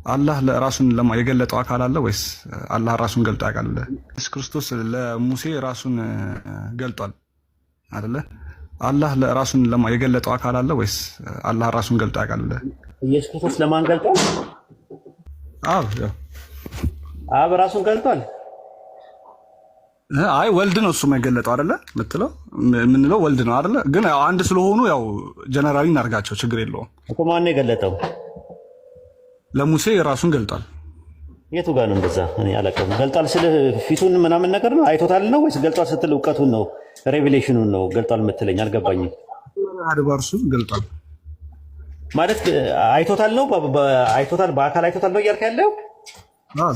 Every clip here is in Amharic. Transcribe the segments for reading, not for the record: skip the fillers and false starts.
አላህ ለራሱን የገለጠው አካል አለ ወይስ አላህ ራሱን ገልጦ ያውቃል? ኢየሱስ ክርስቶስ ለሙሴ ራሱን ገልጧል አይደለ? አላህ ለራሱን የገለጠው አካል አለ ወይስ አላህ ራሱን ገልጦ ያውቃል? ኢየሱስ ክርስቶስ ለማን ገልጧል? አብ ራሱን ገልጧል። አይ ወልድ ነው እሱ የገለጠው አይደለ? ምንለው ወልድ ነው አይደለ? ግን ያው አንድ ስለሆኑ ያው ጀነራሊ እናርጋቸው ችግር የለውም እኮ። ማን ነው የገለጠው? ለሙሴ ራሱን ገልጧል። የቱ ጋር ነው እንደዛ? እኔ አላውቅም። ገልጧል ስለ ፊቱን ምናምን ነገር ነው አይቶታል ነው ወይስ ገልጧል ስትል እውቀቱን ነው ሬቪሌሽኑን ነው ገልጧል የምትለኝ? አልገባኝም። አድባርሱ ገልጧል ማለት አይቶታል ነው አይቶታል በአካል አይቶታል ነው እያልክ ያለው?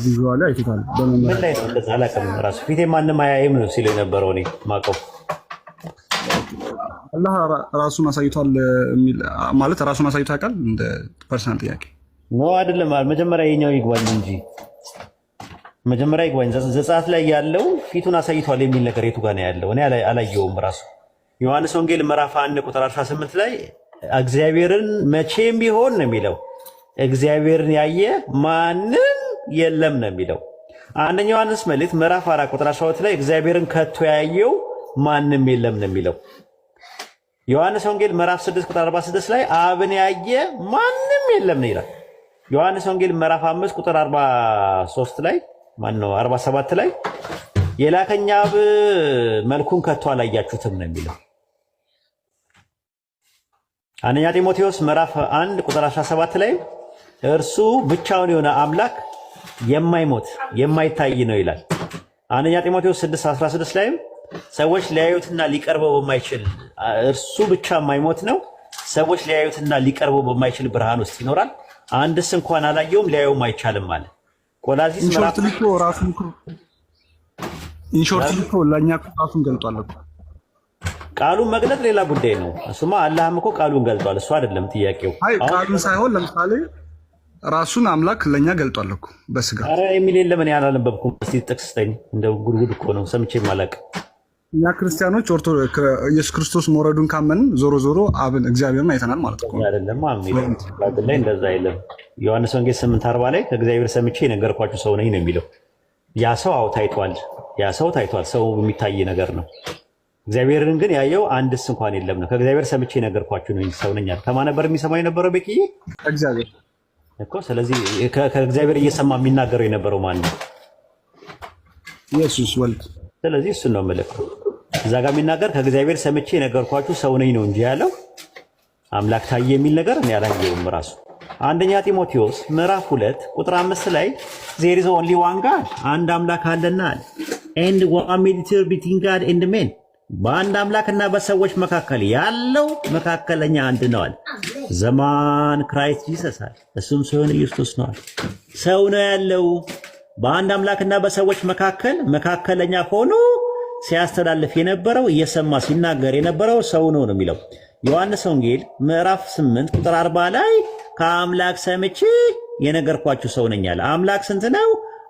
ቪዥዋሊ አይቶታል። ምን ላይ ነው እንደዛ? አላውቅም። ራሱ ፊቴ ማንም አያይም ነው ሲል የነበረው እኔ ማቀው አላህ ራሱን አሳይቷል የሚል ማለት ራሱን አሳይቶ ያውቃል? እንደ ፐርሰናል ጥያቄ ነው አይደለም። መጀመሪያ የኛው ይግባኝ እንጂ መጀመሪያ ይግባኝ። ዘጸአት ላይ ያለው ፊቱን አሳይቷል የሚል ነገር የቱ ጋር ነው ያለው? እኔ አላየውም። ራሱ ዮሐንስ ወንጌል ምዕራፍ 1 ቁጥር 18 ላይ እግዚአብሔርን መቼም ቢሆን ነው የሚለው። እግዚአብሔርን ያየ ማንም የለም ነው የሚለው። አንደኛ ዮሐንስ መልእክት ምዕራፍ 4 ቁጥር 12 ላይ እግዚአብሔርን ከቶ ያየው ማንም የለም ነው የሚለው። ዮሐንስ ወንጌል ምዕራፍ 6 ቁጥር 46 ላይ አብን ያየ ማንም የለም ነው ይላል። ዮሐንስ ወንጌል ምዕራፍ 5 ቁጥር 43 ላይ ማነው 47 ላይ የላከኝ አብ መልኩን ከቶ አላያችሁትም ነው የሚለው። አንደኛ ጢሞቴዎስ ምዕራፍ 1 ቁጥር 17 ላይ እርሱ ብቻውን የሆነ አምላክ የማይሞት የማይታይ ነው ይላል። አንደኛ ጢሞቴዎስ 6:16 ላይም ሰዎች ሊያዩትና ሊቀርበው በማይችል እርሱ ብቻ የማይሞት ነው፣ ሰዎች ሊያዩትና ሊቀርበው በማይችል ብርሃን ውስጥ ይኖራል፣ አንድስ እንኳን አላየውም ሊያየውም አይቻልም ማለት። ቆላሲስ ምዕራፍ ኢንሾርት ልኮ ለኛ ራሱን ገልጧል እኮ። ቃሉን መግለጥ ሌላ ጉዳይ ነው። እሱማ አላህም እኮ ቃሉን ገልጧል። እሱ አይደለም ጥያቄው። አይ ቃሉን ሳይሆን ለምሳሌ ራሱን አምላክ ለኛ ገልጧል እኮ በስጋ። አረ የሚል የለም። እኔ አላነበብኩም። እስቲ ጥቅስ ስጠኝ። እንደው ጉድጉድ እኮ ነው ሰምቼ ማለቅ። እኛ ክርስቲያኖች ኢየሱስ ክርስቶስ መውረዱን ካመንን ዞሮ ዞሮ አብን እግዚአብሔርን አይተናል ማለት ነው አይደለም? አሚን ላይ እንደዛ አይደለም። ዮሐንስ ወንጌል 8:40 ላይ ከእግዚአብሔር ሰምቼ የነገርኳችሁ ሰው ነኝ ነው የሚለው። ያ ሰው ታይቷል። ያ ሰው ታይቷል። ሰው የሚታይ ነገር ነው። እግዚአብሔርን ግን ያየው አንድስ እንኳን የለም ነው። ከእግዚአብሔር ሰምቼ የነገርኳችሁ ነው ሰው ነኝ አለ። ከማን ነበር የሚሰማው የነበረው? ቤኪዬ እግዚአብሔር እኮ። ስለዚህ ከእግዚአብሔር እየሰማ የሚናገረው የነበረው ማን ነው? ኢየሱስ ወልድ። ስለዚህ እሱን ነው የምልከው። እዛ ጋር የሚናገር ከእግዚአብሔር ሰምቼ የነገርኳችሁ ሰው ነኝ ነው እንጂ ያለው አምላክ ታየ የሚል ነገር እኔ አላየውም። ራሱ አንደኛ ጢሞቴዎስ ምዕራፍ 2 ቁጥር 5 ላይ there is only one God አንድ አምላክ አለና and one mediator between God and men በአንድ አምላክና በሰዎች መካከል ያለው መካከለኛ አንድ ነዋል። ዘማን ክራይስት ጂሰስ አለ። እሱም ሲሆን ኢየሱስ ነው። ሰው ነው ያለው በአንድ አምላክና በሰዎች መካከል መካከለኛ ሆኖ ሲያስተላልፍ የነበረው እየሰማ ሲናገር የነበረው ሰው ነው ነው የሚለው። ዮሐንስ ወንጌል ምዕራፍ 8 ቁጥር 40 ላይ ከአምላክ ሰምቼ የነገርኳችሁ ሰው ነኝ አለ። አምላክ ስንት ነው?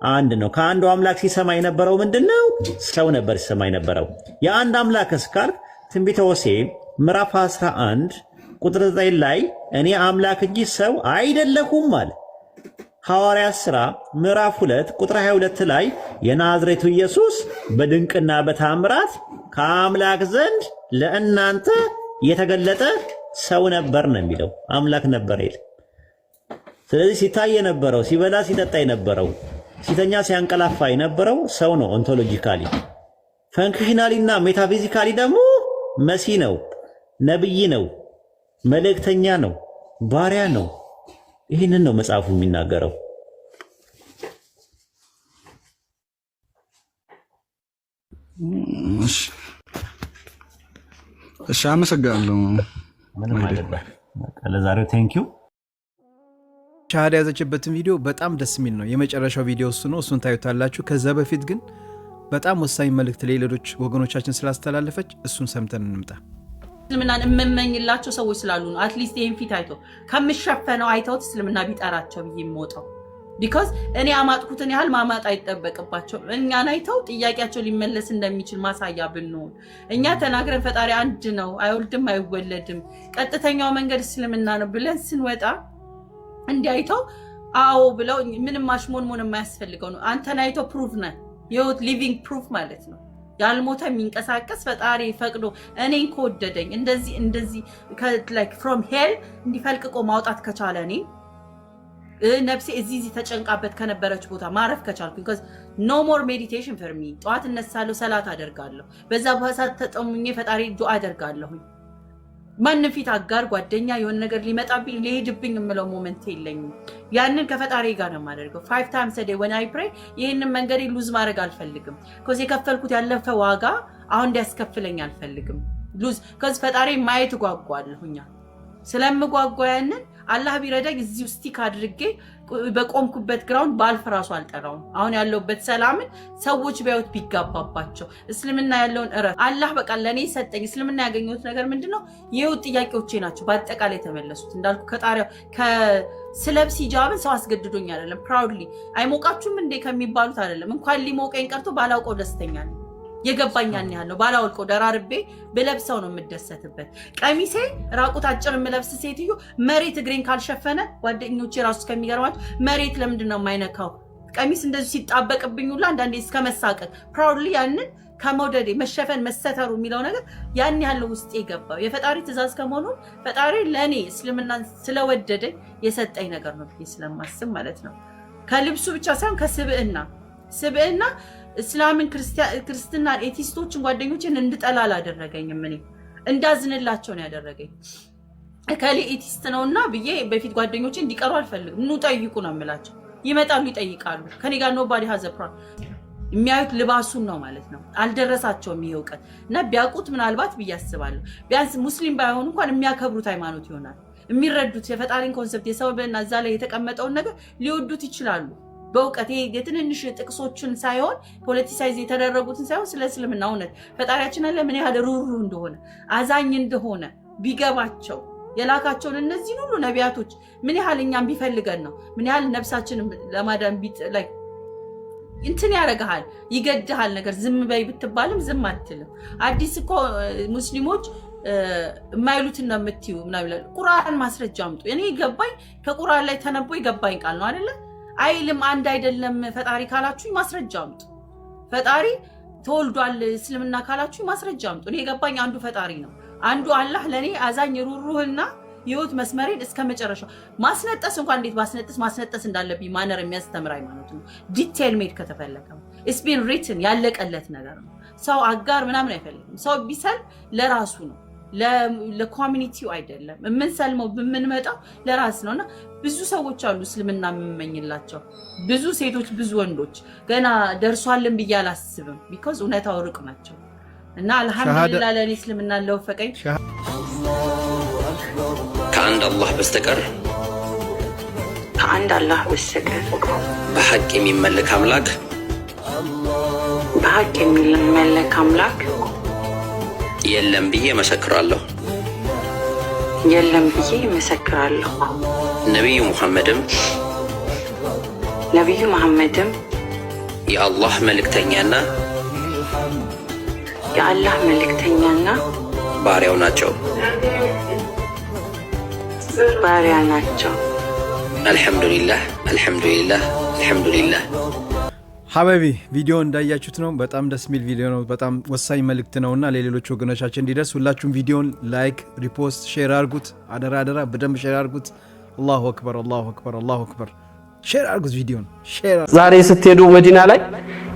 አንድ ነው። ከአንዱ አምላክ ሲሰማ የነበረው ምንድነው? ሰው ነበር ሲሰማ የነበረው። የአንድ አምላክ እስካል ትንቢተ ሆሴዕ ምዕራፍ 11 ቁጥር 9 ላይ እኔ አምላክ እንጂ ሰው አይደለሁም አለ። ሐዋርያት ሥራ ምዕራፍ 2 ቁጥር 22 ላይ የናዝሬቱ ኢየሱስ በድንቅና በታምራት ከአምላክ ዘንድ ለእናንተ የተገለጠ ሰው ነበር ነው የሚለው። አምላክ ነበር ይል። ስለዚህ ሲታይ የነበረው ሲበላ ሲጠጣ የነበረው ሲተኛ ሲያንቀላፋ የነበረው ሰው ነው። ኦንቶሎጂካሊ ፈንክሽናሊ እና ሜታፊዚካሊ ደግሞ መሲ ነው፣ ነብይ ነው፣ መልእክተኛ ነው፣ ባሪያ ነው። ይህንን ነው መጽሐፉ የሚናገረው። እሺ አመሰግናለሁ። ምንም አይደለም። ለዛሬው ቴንኪው። ሻሃዳ ያዘችበትን ቪዲዮ በጣም ደስ የሚል ነው። የመጨረሻው ቪዲዮ እሱ ነው። እሱን ታዩታላችሁ። ከዛ በፊት ግን በጣም ወሳኝ መልእክት ለሌሎች ወገኖቻችን ስላስተላለፈች እሱን ሰምተን እንምጣ። እስልምናን የምመኝላቸው ሰዎች ስላሉ ነው። አትሊስት ይህን ፊት አይቶ ከምሸፈነው አይተውት እስልምና ቢጠራቸው ብዬ የምወጣው ቢኮዝ እኔ አማጥኩትን ያህል ማማጥ አይጠበቅባቸው። እኛን አይተው ጥያቄያቸው ሊመለስ እንደሚችል ማሳያ ብንሆን፣ እኛ ተናግረን ፈጣሪ አንድ ነው፣ አይወልድም፣ አይወለድም፣ ቀጥተኛው መንገድ እስልምና ነው ብለን ስንወጣ እንዲህ አይተው አዎ ብለው ምንም ማሽሞንሞን የማያስፈልገው ነው። አንተን አይቶ ፕሩፍ ነህ የህይወት ሊቪንግ ፕሩፍ ማለት ነው። ያልሞተ የሚንቀሳቀስ ፈጣሪ ፈቅዶ እኔን ከወደደኝ እንደዚህ ላይክ ፍሮም ሄል እንዲፈልቅቆ ማውጣት ከቻለ እኔ ነፍሴ እዚህ ተጨንቃበት ከነበረች ቦታ ማረፍ ከቻልኩ because no more meditation for me ጧት እነሳለሁ ሰላት አደርጋለሁ በዛ በሰዓት ተጠሙኝ ፈጣሪ ዱአ አደርጋለሁ ማንም ፊት አጋር ጓደኛ የሆነ ነገር ሊመጣብኝ ሊሄድብኝ የምለው ሞመንት የለኝም ያንን ከፈጣሪ ጋር ነው የማደርገው 5 times a day when I pray ይሄንን መንገድ ሉዝ ማድረግ አልፈልግም because የከፈልኩት ያለፈ ዋጋ አሁን እንዲያስከፍለኝ አልፈልግም ሉዝ because ፈጣሪ ማየት ጓጓለሁኛ ስለምጓጓ ያንን አላህ ቢረዳኝ እዚሁ ስቲክ አድርጌ በቆምኩበት ግራውንድ ባልፍ ራሱ አልጠራውም አሁን ያለውበት ሰላምን ሰዎች ቢያዩት ቢጋባባቸው እስልምና ያለውን አላህ በቃ ለኔ ሰጠኝ እስልምና ያገኘሁት ነገር ምንድነው የህይወት ጥያቄዎቼ ናቸው በአጠቃላይ ተመለሱት እንዳልኩ ከጣሪያው ከስለብስ ሂጃብን ሰው አስገድዶኝ አይደለም ፕራውድሊ አይሞቃችሁም እንዴ ከሚባሉት አይደለም እንኳን ሊሞቀኝ ቀርቶ ባላውቀው ደስተኛ ነኝ የገባኛን ያለው ባላውልቆ ደራርቤ በለብሰው ነው የምደሰትበት ቀሚሴ ራቁት አጭር የምለብስ ሴትዮ መሬት እግሬን ካልሸፈነ ጓደኞቼ ራሱ ከሚገርማቸው መሬት ለምንድነው የማይነካው ቀሚስ እንደዚህ ሲጣበቅብኝ ሁላ አንዳንዴ እስከመሳቀቅ ፕራውድሊ ያንን ከመውደዴ መሸፈን መሰተሩ የሚለው ነገር ያን ያለው ውስጥ ይገባው የፈጣሪ ትእዛዝ ከመሆኑ ፈጣሪ ለኔ እስልምና ስለወደደኝ የሰጠኝ ነገር ነው ስለማስብ ማለት ነው ከልብሱ ብቻ ሳይሆን ከስብዕና እስላምን ክርስቲያና ኤቲስቶችን ጓደኞችን እንድጠላል አደረገኝም እኔ እንዳዝንላቸው ነው ያደረገኝ ከሊ ኤቲስት ነውና ብዬ በፊት ጓደኞችን እንዲቀሩ አልፈልግም ኑ ጠይቁ ነው የምላቸው ይመጣሉ ይጠይቃሉ ከኔ ጋር nobody has a problem የሚያዩት ልባሱን ነው ማለት ነው አልደረሳቸውም ይወቀት እና ቢያቁት ምናልባት ብያስባለሁ ቢያንስ ሙስሊም ባይሆኑ እንኳን የሚያከብሩት ሃይማኖት ይሆናል የሚረዱት የፈጣሪን ኮንሰፕት የሰውበና እዛ ላይ የተቀመጠውን ነገር ሊወዱት ይችላሉ በውቀት የትንንሽ ጥቅሶችን ሳይሆን ፖለቲሳይዝ የተደረጉትን ሳይሆን ስለ እስልምና እውነት ፈጣሪያችን አለ ምን ያህል ሩሩ እንደሆነ አዛኝ እንደሆነ ቢገባቸው የላካቸውን እነዚህ ሁሉ ነቢያቶች ምን ያህል እኛም ቢፈልገን ነው ምን ያህል ነፍሳችን ለማዳን ላይክ እንትን ያረጋል ይገድሃል ነገር ዝም በይ ብትባልም ዝም አትልም አዲስ እኮ ሙስሊሞች ማይሉት ነው የምትዩ ምናምን ቁርአን ማስረጃ አምጡ እኔ ገባኝ ከቁርአን ላይ ተነቦ ይገባኝ ቃል ነው አይደለ አይልም አንድ አይደለም ፈጣሪ ካላችሁ ማስረጃ አምጡ ፈጣሪ ተወልዷል እስልምና ካላችሁ ማስረጃ አምጡ እኔ ገባኝ አንዱ ፈጣሪ ነው አንዱ አላህ ለኔ አዛኝ ሩሩህና ህይወት መስመሬን እስከመጨረሻው ማስነጠስ እንኳን እንዴት ማስነጠስ እንዳለብኝ ማነር የሚያስተምር ሃይማኖት ነው ዲቴል ሜድ ከተፈለገ it's been written ያለቀለት ነገር ነው ሰው አጋር ምናምን አይፈልግም ሰው ቢሰል ለራሱ ነው ለኮሚኒቲው አይደለም የምንሰልመው በመንመጣው ለራስ ነውና ብዙ ሰዎች አሉ እስልምና የምመኝላቸው ብዙ ሴቶች ብዙ ወንዶች ገና ደርሷልን ብያል አስብም because እውነታው ሩቅ ናቸው እና አልহামዱሊላህ ለኔ እስልምና ለወፈቀኝ ከአንድ አላህ በስተቀር በሐቅ የሚመለክ አምላክ የለም ብዬ መሰክራለሁ ነብዩ መሐመድም የአላህ መልእክተኛና ባሪያው ናቸው አልহামዱሊላህ ሐበቢ ቪዲዮ እንዳያችሁት ነው በጣም ደስ የሚል ቪዲዮ ነው በጣም ወሳኝ መልእክት ነውና ለሌሎች ወገኖቻችን እንዲደርስ ሁላችሁም ቪዲዮን ላይክ ሪፖስት ሼር አድርጉት አደራ በደንብ ሼር አድርጉት አላሁ አክበር ሼር አድርጉት ቪዲዮን ሼር ዛሬ ስትሄዱ መዲና ላይ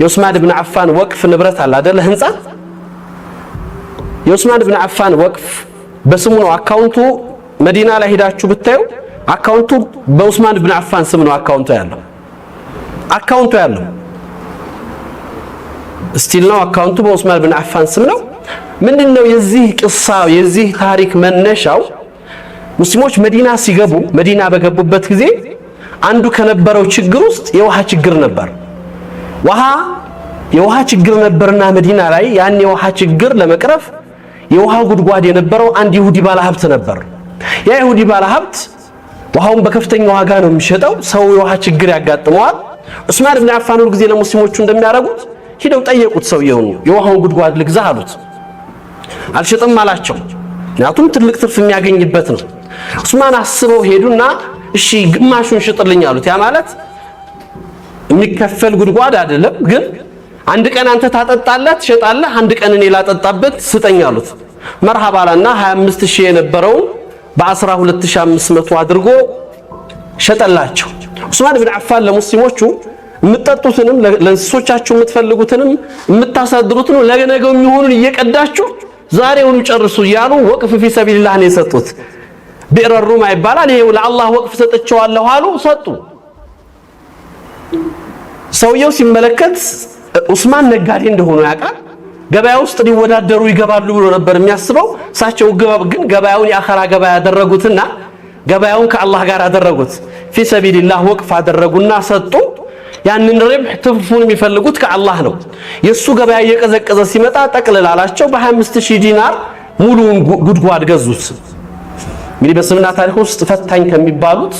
የኡስማን ኢብኑ አፋን ወቅፍ ንብረት አለ አይደል ህንጻ የኡስማን ኢብኑ አፋን ወቅፍ በስሙ ነው አካውንቱ መዲና ላይ ሄዳችሁ ብታዩ አካውንቱ በኡስማን ኢብኑ አፋን ስም ነው አካውንቱ ያለው ስቲል ነው አካውንቱ በኡስማን ኢብኑ አፋን ስም ነው ምንድነው የዚህ ቅሳ የዚህ ታሪክ መነሻው ሙስሊሞች መዲና በገቡበት ጊዜ አንዱ ከነበረው ችግር ውስጥ የውሃ ችግር ነበር የውሃ ችግር ነበርና መዲና ላይ ያን የውሃ ችግር ለመቅረፍ የውሃ ጉድጓድ የነበረው አንድ ይሁዲ ባለሀብት ነበር ያ ይሁዲ ባለሀብት ውሃውን በከፍተኛ ዋጋ ነው የሚሸጠው ሰው የውሃ ችግር ያጋጥመዋል ዑስማን ኢብኑ አፋን ሁሉ ጊዜ ለሙስሊሞቹ እንደሚያደርጉት ሄደው ጠየቁት ሰውየውን የውሃውን ጉድጓድ ልግዛ አሉት አልሸጥም አላቸው ምክንያቱም ትልቅ ትርፍ የሚያገኝበት ነው ዑስማን አስበው ሄዱና እሺ ግማሹን ሽጥልኝ አሉት። ያ ማለት የሚከፈል ጉድጓድ አይደለም፣ ግን አንድ ቀን አንተ ታጠጣለህ ትሸጣለህ፣ አንድ ቀን እኔ ላጠጣበት ስጠኝ አሉት። መርሐባ አለና 25000 የነበረውን በ12500 አድርጎ ሸጠላቸው። ዑስማን ብን አፋን ለሙስሊሞቹ የምትጠጡትንም ለእንስሶቻችሁ የምትፈልጉትንም የምታሳድሩትንም ለነገው የሚሆኑን እየቀዳችሁ ዛሬውኑ ጨርሱ እያሉ ወቅፍ ፊ ሰቢልላህ ነው የሰጡት። ብዕረ ሩማ ይባላል። ይሄው ለአላህ ወቅፍ ሰጥቼዋለሁ አሉ፣ ሰጡ። ሰውየው ሲመለከት ዑስማን ነጋዴ እንደሆኑ ያውቃል። ገበያ ውስጥ ሊወዳደሩ ይገባሉ ብሎ ነበር የሚያስበው። እሳቸው ግን ገበያውን የአኸራ ገበያ ያደረጉትና ገበያውን ከአላህ ጋር ያደረጉት። ፊ ሰቢልላህ ወቅፍ አደረጉና ሰጡ። ያንን ርብህ ትርፉን የሚፈልጉት ከአላህ ነው። የሱ ገበያ እየቀዘቀዘ ሲመጣ ጠቅልል አላቸው። በ25000 ዲናር ሙሉውን ጉድጓድ ገዙት። እንግዲህ በእስልምና ታሪክ ውስጥ ፈታኝ ከሚባሉት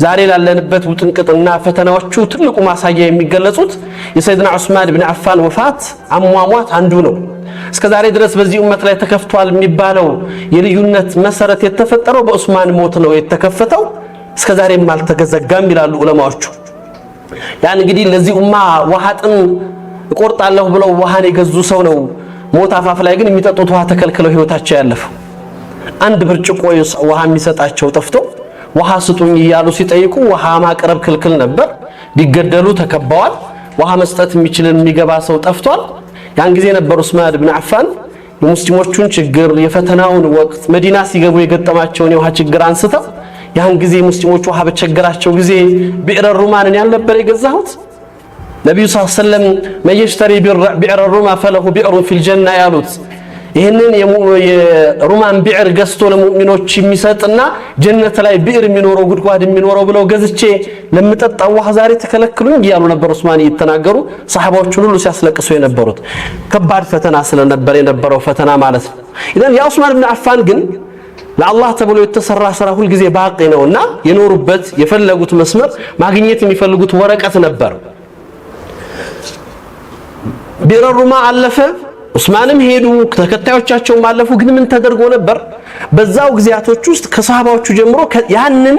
ዛሬ ላለንበት ውጥንቅጥና ፈተናዎቹ ትልቁ ማሳያ የሚገለጹት የሰይድና ዑስማን ብን አፋን ወፋት አሟሟት አንዱ ነው። እስከ ዛሬ ድረስ በዚህ ኡመት ላይ ተከፍቷል የሚባለው የልዩነት መሰረት የተፈጠረው በዑስማን ሞት ነው የተከፈተው። እስከ ዛሬም አልተዘጋም ይላሉ ዑለማዎቹ። ያን እንግዲህ ለዚህ ኡማ ውሃ ጥም እቆርጣለሁ ብለው ውሃን የገዙ ሰው ነው ሞት አፋፍ ላይ ግን የሚጠጡት ውሃ ተከልክለው ህይወታቸው ያለፈው። አንድ ብርጭቆ ውሃ የሚሰጣቸው ጠፍቶ ውሃ ስጡኝ እያሉ ሲጠይቁ ውሃ ማቅረብ ክልክል ነበር። ሊገደሉ ተከበዋል። ውሃ መስጠት የሚችልን የሚገባ ሰው ጠፍቷል። ያን ጊዜ ነበር ዑስማን ብን አፋን የሙስሊሞቹን ችግር የፈተናውን ወቅት መዲና ሲገቡ የገጠማቸውን የውሃ ችግር አንስተው ያን ጊዜ ሙስሊሞቹ ውሃ በቸገራቸው ጊዜ ብዕረ ሩማንን ያልነበር የገዛሁት ነብዩ ሰለላሁ ዐለይሂ ወሰለም መየሽተሪ ብዕረ ሩማ ፈለሁ ብዕሩ ፊል ጀና ያሉት ይሄንን የሩማን ብዕር ገዝቶ ለሙእሚኖች የሚሰጥና ጀነት ላይ ብዕር የሚኖረው ጉድጓድ የሚኖረው ብለው ገዝቼ ለምጠጣው ውሃ ዛሬ ተከለክሉኝ እያሉ ነበር ዑስማን እየተናገሩ ሰሃባዎቹን ሁሉ ሲያስለቅሱ የነበሩት። ከባድ ፈተና ስለነበር የነበረው ፈተና ማለት ነው። ኢዘን ያ ዑስማን ብን አፋን ግን ለአላህ ተብሎ የተሰራ ስራ ሁሉ ጊዜ ባቂ ነውና የኖሩበት የፈለጉት መስመር ማግኘት የሚፈልጉት ወረቀት ነበር። ብዕረ ሩማ አለፈ። ዑስማንም ሄዱ፣ ተከታዮቻቸው ማለፉ። ግን ምን ተደርጎ ነበር? በዛው ጊዜያቶች ውስጥ ከሰሃባዎቹ ጀምሮ ያንን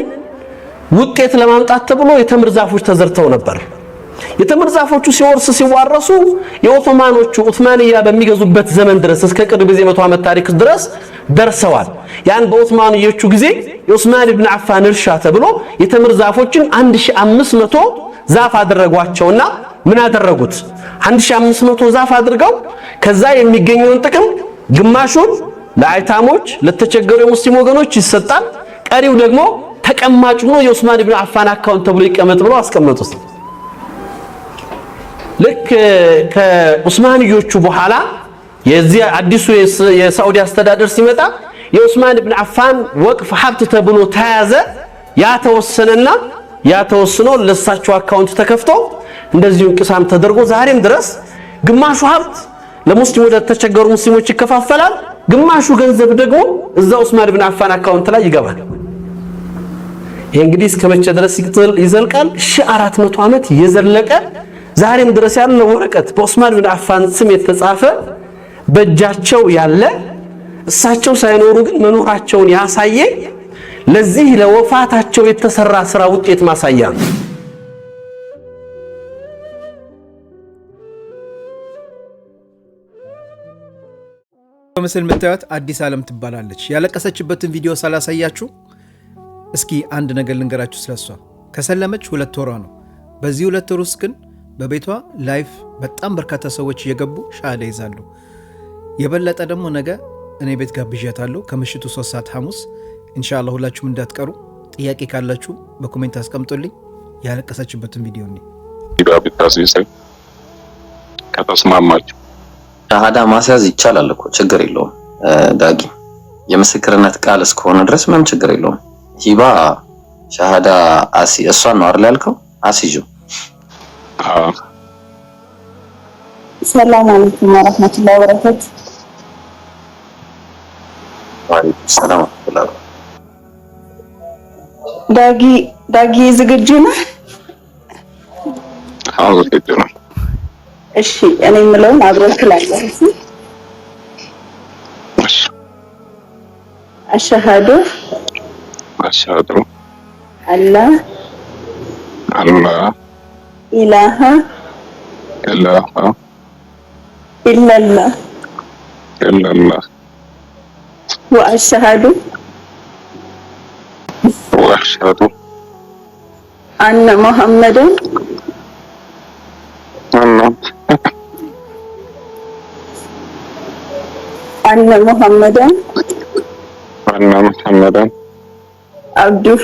ውጤት ለማምጣት ተብሎ የተምር ዛፎች ተዘርተው ነበር። የተምር ዛፎቹ ሲዋረሱ የኦቶማኖቹ ዑስማንያ በሚገዙበት ዘመን ድረስ እስከ ቅርብ ጊዜ 100 ዓመት ታሪክ ድረስ ደርሰዋል። ያን በዑስማንዮቹ ጊዜ የዑስማን ብን አፋን እርሻ ተብሎ የተምር ዛፎችን 1500 ዛፍ አደረጓቸውና ምን አደረጉት? 1500 ዛፍ አድርገው ከዛ የሚገኘውን ጥቅም ግማሹን ለአይታሞች ለተቸገሩ የሙስሊም ወገኖች ይሰጣል፣ ቀሪው ደግሞ ተቀማጭ ሆኖ የዑስማን ብን አፋን አካውንት ተብሎ ይቀመጥ ብለው አስቀመጡት። ልክ ከዑስማንዮቹ በኋላ የዚህ አዲሱ የሳዑዲ አስተዳደር ሲመጣ የዑስማን ብን አፋን ወቅፍ ሀብት ተብሎ ተያዘ። ያተወሰነና ያተወስኖ ለሳቸው አካውንት ተከፍቶ እንደዚሁ እንቅሳም ተደርጎ ዛሬም ድረስ ግማሹ ሀብት ለሙስሊሞች ለተቸገሩ ሙስሊሞች ይከፋፈላል፣ ግማሹ ገንዘብ ደግሞ እዛ ዑስማን ብን አፋን አካውንት ላይ ይገባል። ይሄ እንግዲህ እስከመቼ ድረስ ይዘልቃል? 1400 ዓመት የዘለቀ ዛሬም ድረስ ያለ ወረቀት በዑስማን ብን አፋን ስም የተጻፈ በእጃቸው ያለ እሳቸው ሳይኖሩ ግን መኖራቸውን ያሳየ ለዚህ ለወፋታቸው የተሰራ ስራ ውጤት ማሳያ ነው። በምስል የምታዩት አዲስ ዓለም ትባላለች። ያለቀሰችበትን ቪዲዮ ሳላሳያችሁ እስኪ አንድ ነገር ልንገራችሁ ስለሷ። ከሰለመች 2 ወሯ ነው። በዚህ 2 ወር ውስጥ ግን በቤቷ ላይፍ በጣም በርካታ ሰዎች እየገቡ ሻሃዳ ይዛሉ። የበለጠ ደግሞ ነገ እኔ ቤት ጋብዣታለሁ ከምሽቱ 3 ሰዓት ሐሙስ ኢንሻአላህ። ሁላችሁም እንዳትቀሩ። ጥያቄ ካላችሁ በኮሜንት አስቀምጡልኝ። ያለቀሰችበትን ቪዲዮ ነው ይጋብታሲሰይ ከተስማማችሁ ሻሃዳ ማስያዝ ይቻላል እኮ ችግር የለውም። ዳጊ የምስክርነት ቃል እስከሆነ ድረስ ምንም ችግር የለውም። ሂባ ሻሃዳ እሷን ነው አይደል ያልከው? አስይዙ። ሰላም አለይኩም ወራህመቱላሂ ወበረካቱ። ወአለይኩም ሰላም ወራህመቱላሂ። ዳጊ ዝግጁ ነህ? አዎ ዝግጁ ነኝ። እሺ እኔ የምለውን አብረን ትላለህ። እሺ አሽሀዱ አላህ አላህ ኢላሃ ኢላሃ ኢለላህ ኢለላህ ወአሽሀዱ ወአሽሀዱ አነ ሙሐመደን አብዱሁ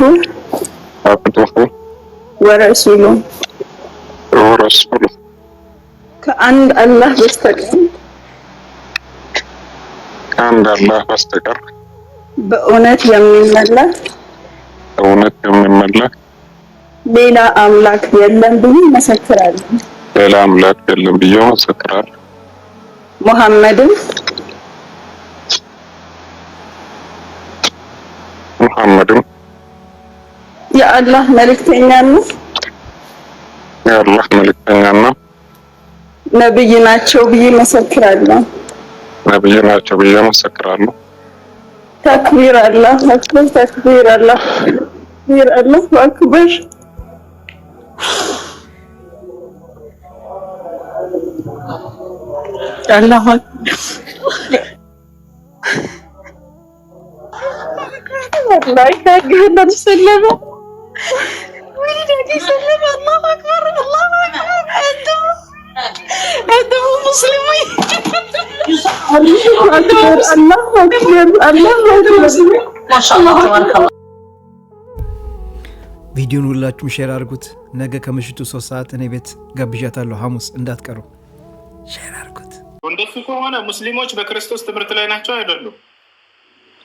ወረሱሉ ከአንድ አላህ በስተቀር በእውነት የሚመለክ ሌላ አምላክ የለም ብዬ መሰክራለሁ። ሙሐመድም የአላህ መልእክተኛና ነብይ ናቸው ብዬ መሰክራለሁ። ተክቢር አላሁ አክበር ተክቢር አላሁ አክበር አላሁ ቪዲዮን ሁላችሁም ሼር አድርጉት። ነገ ከምሽቱ 3 ሰዓት እኔ ቤት ጋብዣታለሁ። ሐሙስ እንዳትቀሩ ሼር አድርጉት። እንደሱ ከሆነ ሙስሊሞች በክርስቶስ ትምህርት ላይ ናቸው አይደሉም?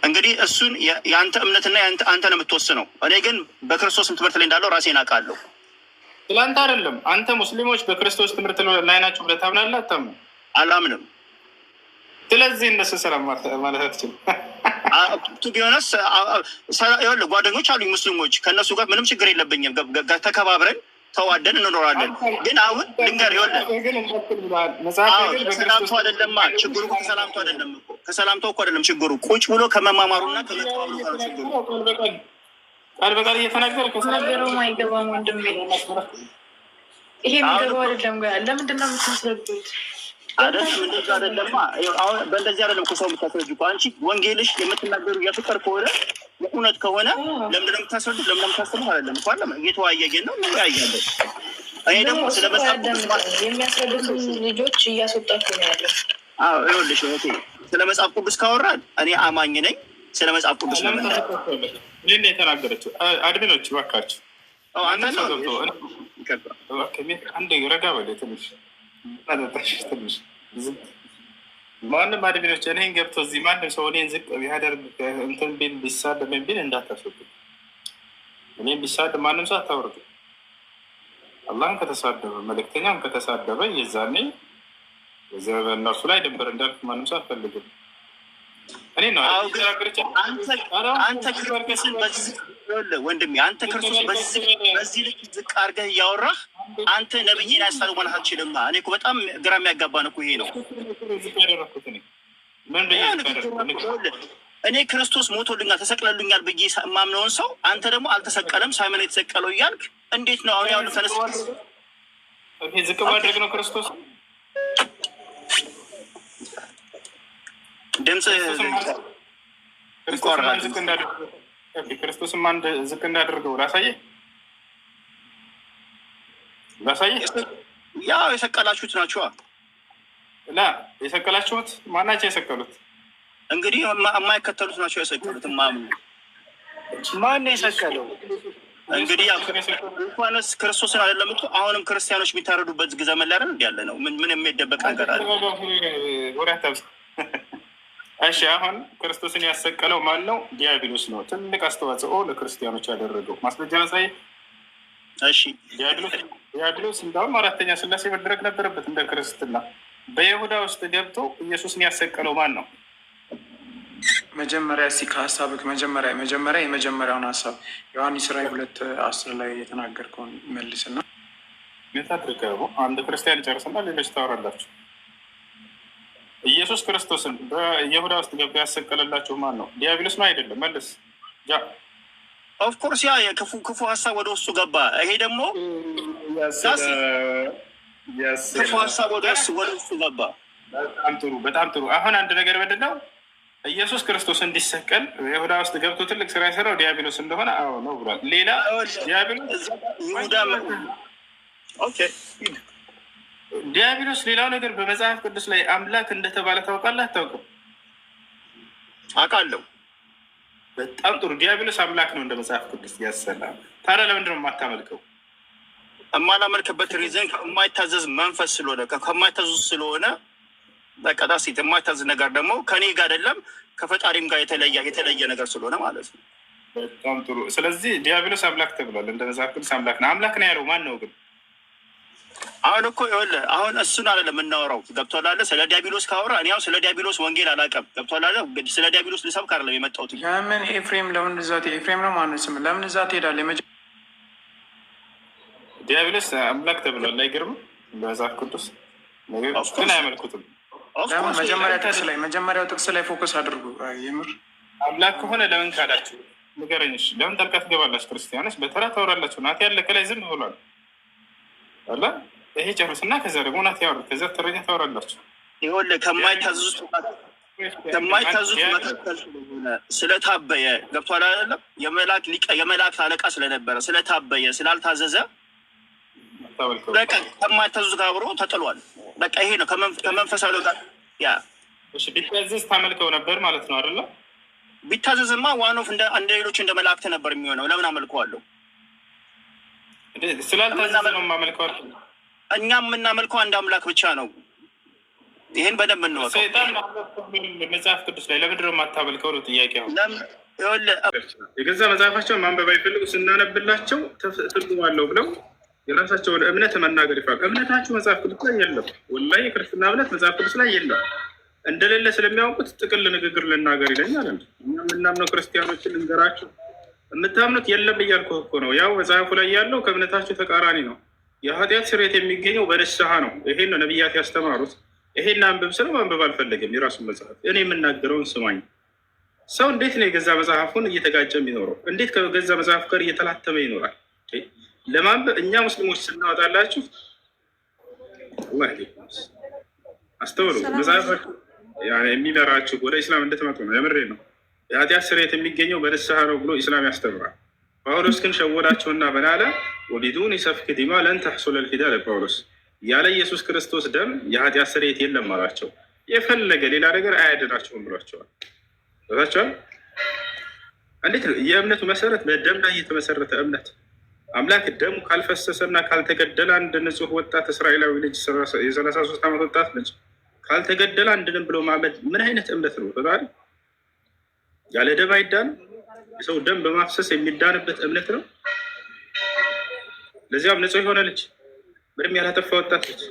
እንግዲህ እሱን የአንተ እምነትና አንተ ነው የምትወስነው። እኔ ግን በክርስቶስ ትምህርት ላይ እንዳለው ራሴን አውቃለሁ። ስለአንተ አይደለም። አንተ ሙስሊሞች በክርስቶስ ትምህርት ላይ ናቸው ብለህ ታምናለህ? አታምንም? አላምንም። ስለዚህ እነሱ ሰላም ማለት አትችልም። ቢሆነስ ጓደኞች አሉኝ ሙስሊሞች፣ ከእነሱ ጋር ምንም ችግር የለብኝም። ተከባብረን ተዋደን እንኖራለን። ግን አሁን ልንገር ከሰላምታው አይደለማ ችግሩ፣ ከሰላምታው አይደለም እኮ ከሰላምታው እኮ አይደለም ችግሩ፣ ቁጭ ብሎ ከመማማሩና ከመተዋወሩ ጋር ችግሩ። ቃል በቃል እየተናገረ ከሰላምታው አይገባም ወንድሜ። ይሄ የሚገባው አይደለም ጋር ለምንድን ነው የምታስረዱት? አይደለም እንደዛ አይደለማ። አሁን በእንደዚህ አይደለም እኮ ሰው የምታስረጁ እኮ። አንቺ ወንጌልሽ የምትናገሩ የፍቅር ከሆነ የእውነት ከሆነ ለምንድን ነው የምታስረዱት? ለምን ነው የምታስረዱት? አይደለም እኮ አለ እየተወያየን ነው እንወያያለን። እኔ ደግሞ ስለ መጽሐፍ ቅዱስ የሚያስረዱት ልጆች እያስወጣችሁ ነው ያለው። አዎ ይኸውልሽ እህቴ፣ ስለ መጽሐፍ ቅዱስ ካወራን እኔ አማኝ ነኝ። ስለ መጽሐፍ ቅዱስ ነው እኔ የተናገረችው። አድሚኖች እባካችሁ አንዴ ረጋ በለ ትንሽ ትንሽ ማንም አድሚኖች እኔን ገብቶ እዚህ ማንም ሰው እኔን ዝቅ ቢያደርግ እንትን ቢል ቢሳደብ ቢል እንዳታስወጡ። እኔን ቢሳደብ ማንም ሰው አታወርዱ። አላህን ከተሳደበ መልእክተኛም ከተሳደበ የዛኔ በእነርሱ ላይ ድንበር እንዳልፍ ማንም ሰው አትፈልግም። እኔ ነው አንተ ክርስቶስን ወንድሜ አንተ ክርስቶስ በዚህ ልክ ዝቅ አድርገህ እያወራህ አንተ ነብይን ያሳሉ ማለት አትችልም። እኔ እኮ በጣም ግራ የሚያጋባ ነው እኮ ይሄ ነው። እኔ ክርስቶስ ሞቶልኛል ተሰቅለልኛል ብዬ የማምነውን ሰው አንተ ደግሞ አልተሰቀለም ሳይመን የተሰቀለው እያልክ እንዴት ነው አሁን? ያው ፈለስ ዝቅ ማድረግ ነው ክርስቶስ ድምፅ ክርስቶስም አንድ ዝቅ እንዳደርገው ላሳየህ። ያው የሰቀላችሁት ናቸዋ። እና የሰቀላችሁት ማናቸው የሰቀሉት? እንግዲህ የማይከተሉት ናቸው የሰቀሉት። ማን የሰቀለው? እንግዲህ እንኳንስ ክርስቶስን አይደለም እኮ አሁንም ክርስቲያኖች የሚታረዱበት ዘመን ላይ አይደል ያለ ነው። ምን የሚደበቅ ነገር አለ? እሺ አሁን ክርስቶስን ያሰቀለው ማን ነው? ዲያብሎስ ነው። ትልቅ አስተዋጽኦ ለክርስቲያኖች ያደረገው ማስረጃ ነሳይ። እሺ ዲያብሎስ እንዳውም አራተኛ ስላሴ መድረክ ነበረበት እንደ ክርስትና። በይሁዳ ውስጥ ገብቶ ኢየሱስን ያሰቀለው ማን ነው? መጀመሪያ እስኪ ከሀሳብህ የመጀመሪያውን ሀሳብ ዮሐንስ ራዕይ 2:10 ላይ የተናገርከውን መልስና ታድርገው። አንድ ክርስቲያን ጨርስና ሌሎች ታወራላችሁ። ኢየሱስ ክርስቶስን በይሁዳ ውስጥ ገብቶ ያሰቀለላችሁ ማን ነው? ዲያብሎስ ነው አይደለም? መልስ። ኦፍኮርስ ያ ክፉ ሀሳብ ወደ ውስጡ ገባ። ይሄ ደግሞ ክፉ ሀሳብ ወደ ውስጡ ገባ። በጣም ጥሩ። አሁን አንድ ነገር ምንድን ነው? ኢየሱስ ክርስቶስ እንዲሰቀል ይሁዳ ውስጥ ገብቶ ትልቅ ስራ የሰራው ዲያብሎስ እንደሆነ ነው ብሏል። ሌላ ዲያብሎስ ሌላው ነገር በመጽሐፍ ቅዱስ ላይ አምላክ እንደተባለ ታውቃለህ? አታውቅም? አውቃለሁ። በጣም ጥሩ። ዲያብሎስ አምላክ ነው እንደ መጽሐፍ ቅዱስ ያሰላል። ታዲያ ለምንድን ነው የማታመልከው? የማላመልክበት ሪዝን የማይታዘዝ መንፈስ ስለሆነ ከማይታዘዝ ስለሆነ በቀዳሲት የማይታዘዝ ነገር ደግሞ ከኔ ጋር አይደለም ከፈጣሪም ጋር የተለየ ነገር ስለሆነ ማለት ነው። በጣም ጥሩ። ስለዚህ ዲያብሎስ አምላክ ተብሏል እንደ መጽሐፍ ቅዱስ አምላክ ነው። አምላክ ነው ያለው ማን ነው ግን? አሁን እኮ ይኸውልህ አሁን እሱን አይደለም የምናወራው። ገብቶሃል አይደል? ስለ ዲያብሎስ ካወራ እኔ አሁን ስለ ዲያብሎስ ወንጌል አላውቅም። ገብቶሃል አይደል? ስለ ዲያብሎስ ልሰብክ አይደለም የመጣሁት። ለምን ኤፍሬም ለምን እዛ ኤፍሬም ነው ማነው ስም ለምን እዛ ትሄዳለህ? ዲያብሎስ አምላክ ተብሏል። አይገርምም? በመጽሐፍ ቅዱስ ግን አያመልኩትም። መጀመሪያው ጥቅስ ላይ ፎከስ አድርጉ። የምር አምላክ ከሆነ ለምን ካላችሁ ንገረኝ። ለምን ጠልቃ ትገባላችሁ? ክርስቲያኖች በተራ ታወራላችሁ። ናት ያለ ከላይ ዝም ብሏል አላ ይሄ ጨርስና ከዛ ደግሞ ናት ያወሩ ከዛ ተረኛ ታወራላችሁ። ይኸውልህ ከማይታዘዙት መካከል ስለታበየ ገብቶሃል አይደለም? የመላእክት አለቃ ስለነበረ ስለታበየ ስላልታዘዘ በቃ ከማይታዘዙ ጋር አብሮ ተጥሏል። በቃ ይሄ ነው ከመንፈሳዊ ጋር ያ ቢታዘዝ ታመልከው ነበር ማለት ነው አይደለ? ቢታዘዝማ ዋኖፍ እንደ ሌሎች እንደ መላእክት ነበር የሚሆነው። ለምን አመልከዋለሁ? ስላልታዘዘ ነው የማመልከው። እኛ የምናመልከው አንድ አምላክ ብቻ ነው። ይሄን በደንብ እንወቀው። ሰይጣን መጽሐፍ ቅዱስ ላይ ለምንድን ነው የማታመልከው ነው ጥያቄ ነው። የገዛ መጽሐፋቸውን ማንበብ አይፈልጉ ስናነብላቸው ትርጉማለሁ ብለው የራሳቸውን እምነት መናገር ይፋል። እምነታችሁ መጽሐፍ ቅዱስ ላይ የለም። ወላሂ የክርስትና እምነት መጽሐፍ ቅዱስ ላይ የለም። እንደሌለ ስለሚያውቁት ጥቅል ንግግር ልናገር ይለኛል። እኛ የምናምነው ክርስቲያኖችን ልንገራችሁ፣ የምታምኑት የለም እያልኩህ እኮ ነው። ያው መጽሐፉ ላይ ያለው ከእምነታችሁ ተቃራኒ ነው። የኃጢአት ስርየት የሚገኘው በንስሐ ነው። ይሄን ነው ነቢያት ያስተማሩት። ይሄን አንብብ ስለው ማንበብ አልፈለግም። የራሱን መጽሐፍ እኔ የምናገረውን ስማኝ። ሰው እንዴት ነው የገዛ መጽሐፉን እየተጋጨ የሚኖረው? እንዴት ከገዛ መጽሐፍ ጋር እየተላተመ ይኖራል? ለማንበብ እኛ ሙስሊሞች ስናወጣላችሁ አስተውሉ። መጽሐፋችሁ የሚመራችሁ ወደ ኢስላም እንድትመጡ ነው። የምሬ ነው። የኃጢአት ስርየት የሚገኘው በንስሐ ነው ብሎ ኢስላም ያስተምራል። ጳውሎስ ግን ሸወዳቸውና በላለ ወቢዱን ሰፍክ ዲማ ለን ተሕሱለ ልፊዳ ለጳውሎስ ያለ ኢየሱስ ክርስቶስ ደም የኃጢአት ስርየት የለም አላቸው። የፈለገ ሌላ ነገር አያድናቸውም ብሏቸዋል። ቦታቸዋል። እንዴት ነው የእምነቱ መሰረት? በደም ላይ የተመሰረተ እምነት። አምላክ ደሙ ካልፈሰሰና ካልተገደለ አንድ ንጹህ ወጣት እስራኤላዊ ልጅ የ33 ዓመት ወጣት ልጅ ካልተገደለ አንድንም ብሎ ማመድ ምን አይነት እምነት ነው? በባህሪ ያለ ደም አይዳንም። የሰው ደም በማፍሰስ የሚዳንበት እምነት ነው። ለዚያም ንጹህ የሆነ ልጅ ምንም ያላጠፋ ወጣት ልጅ።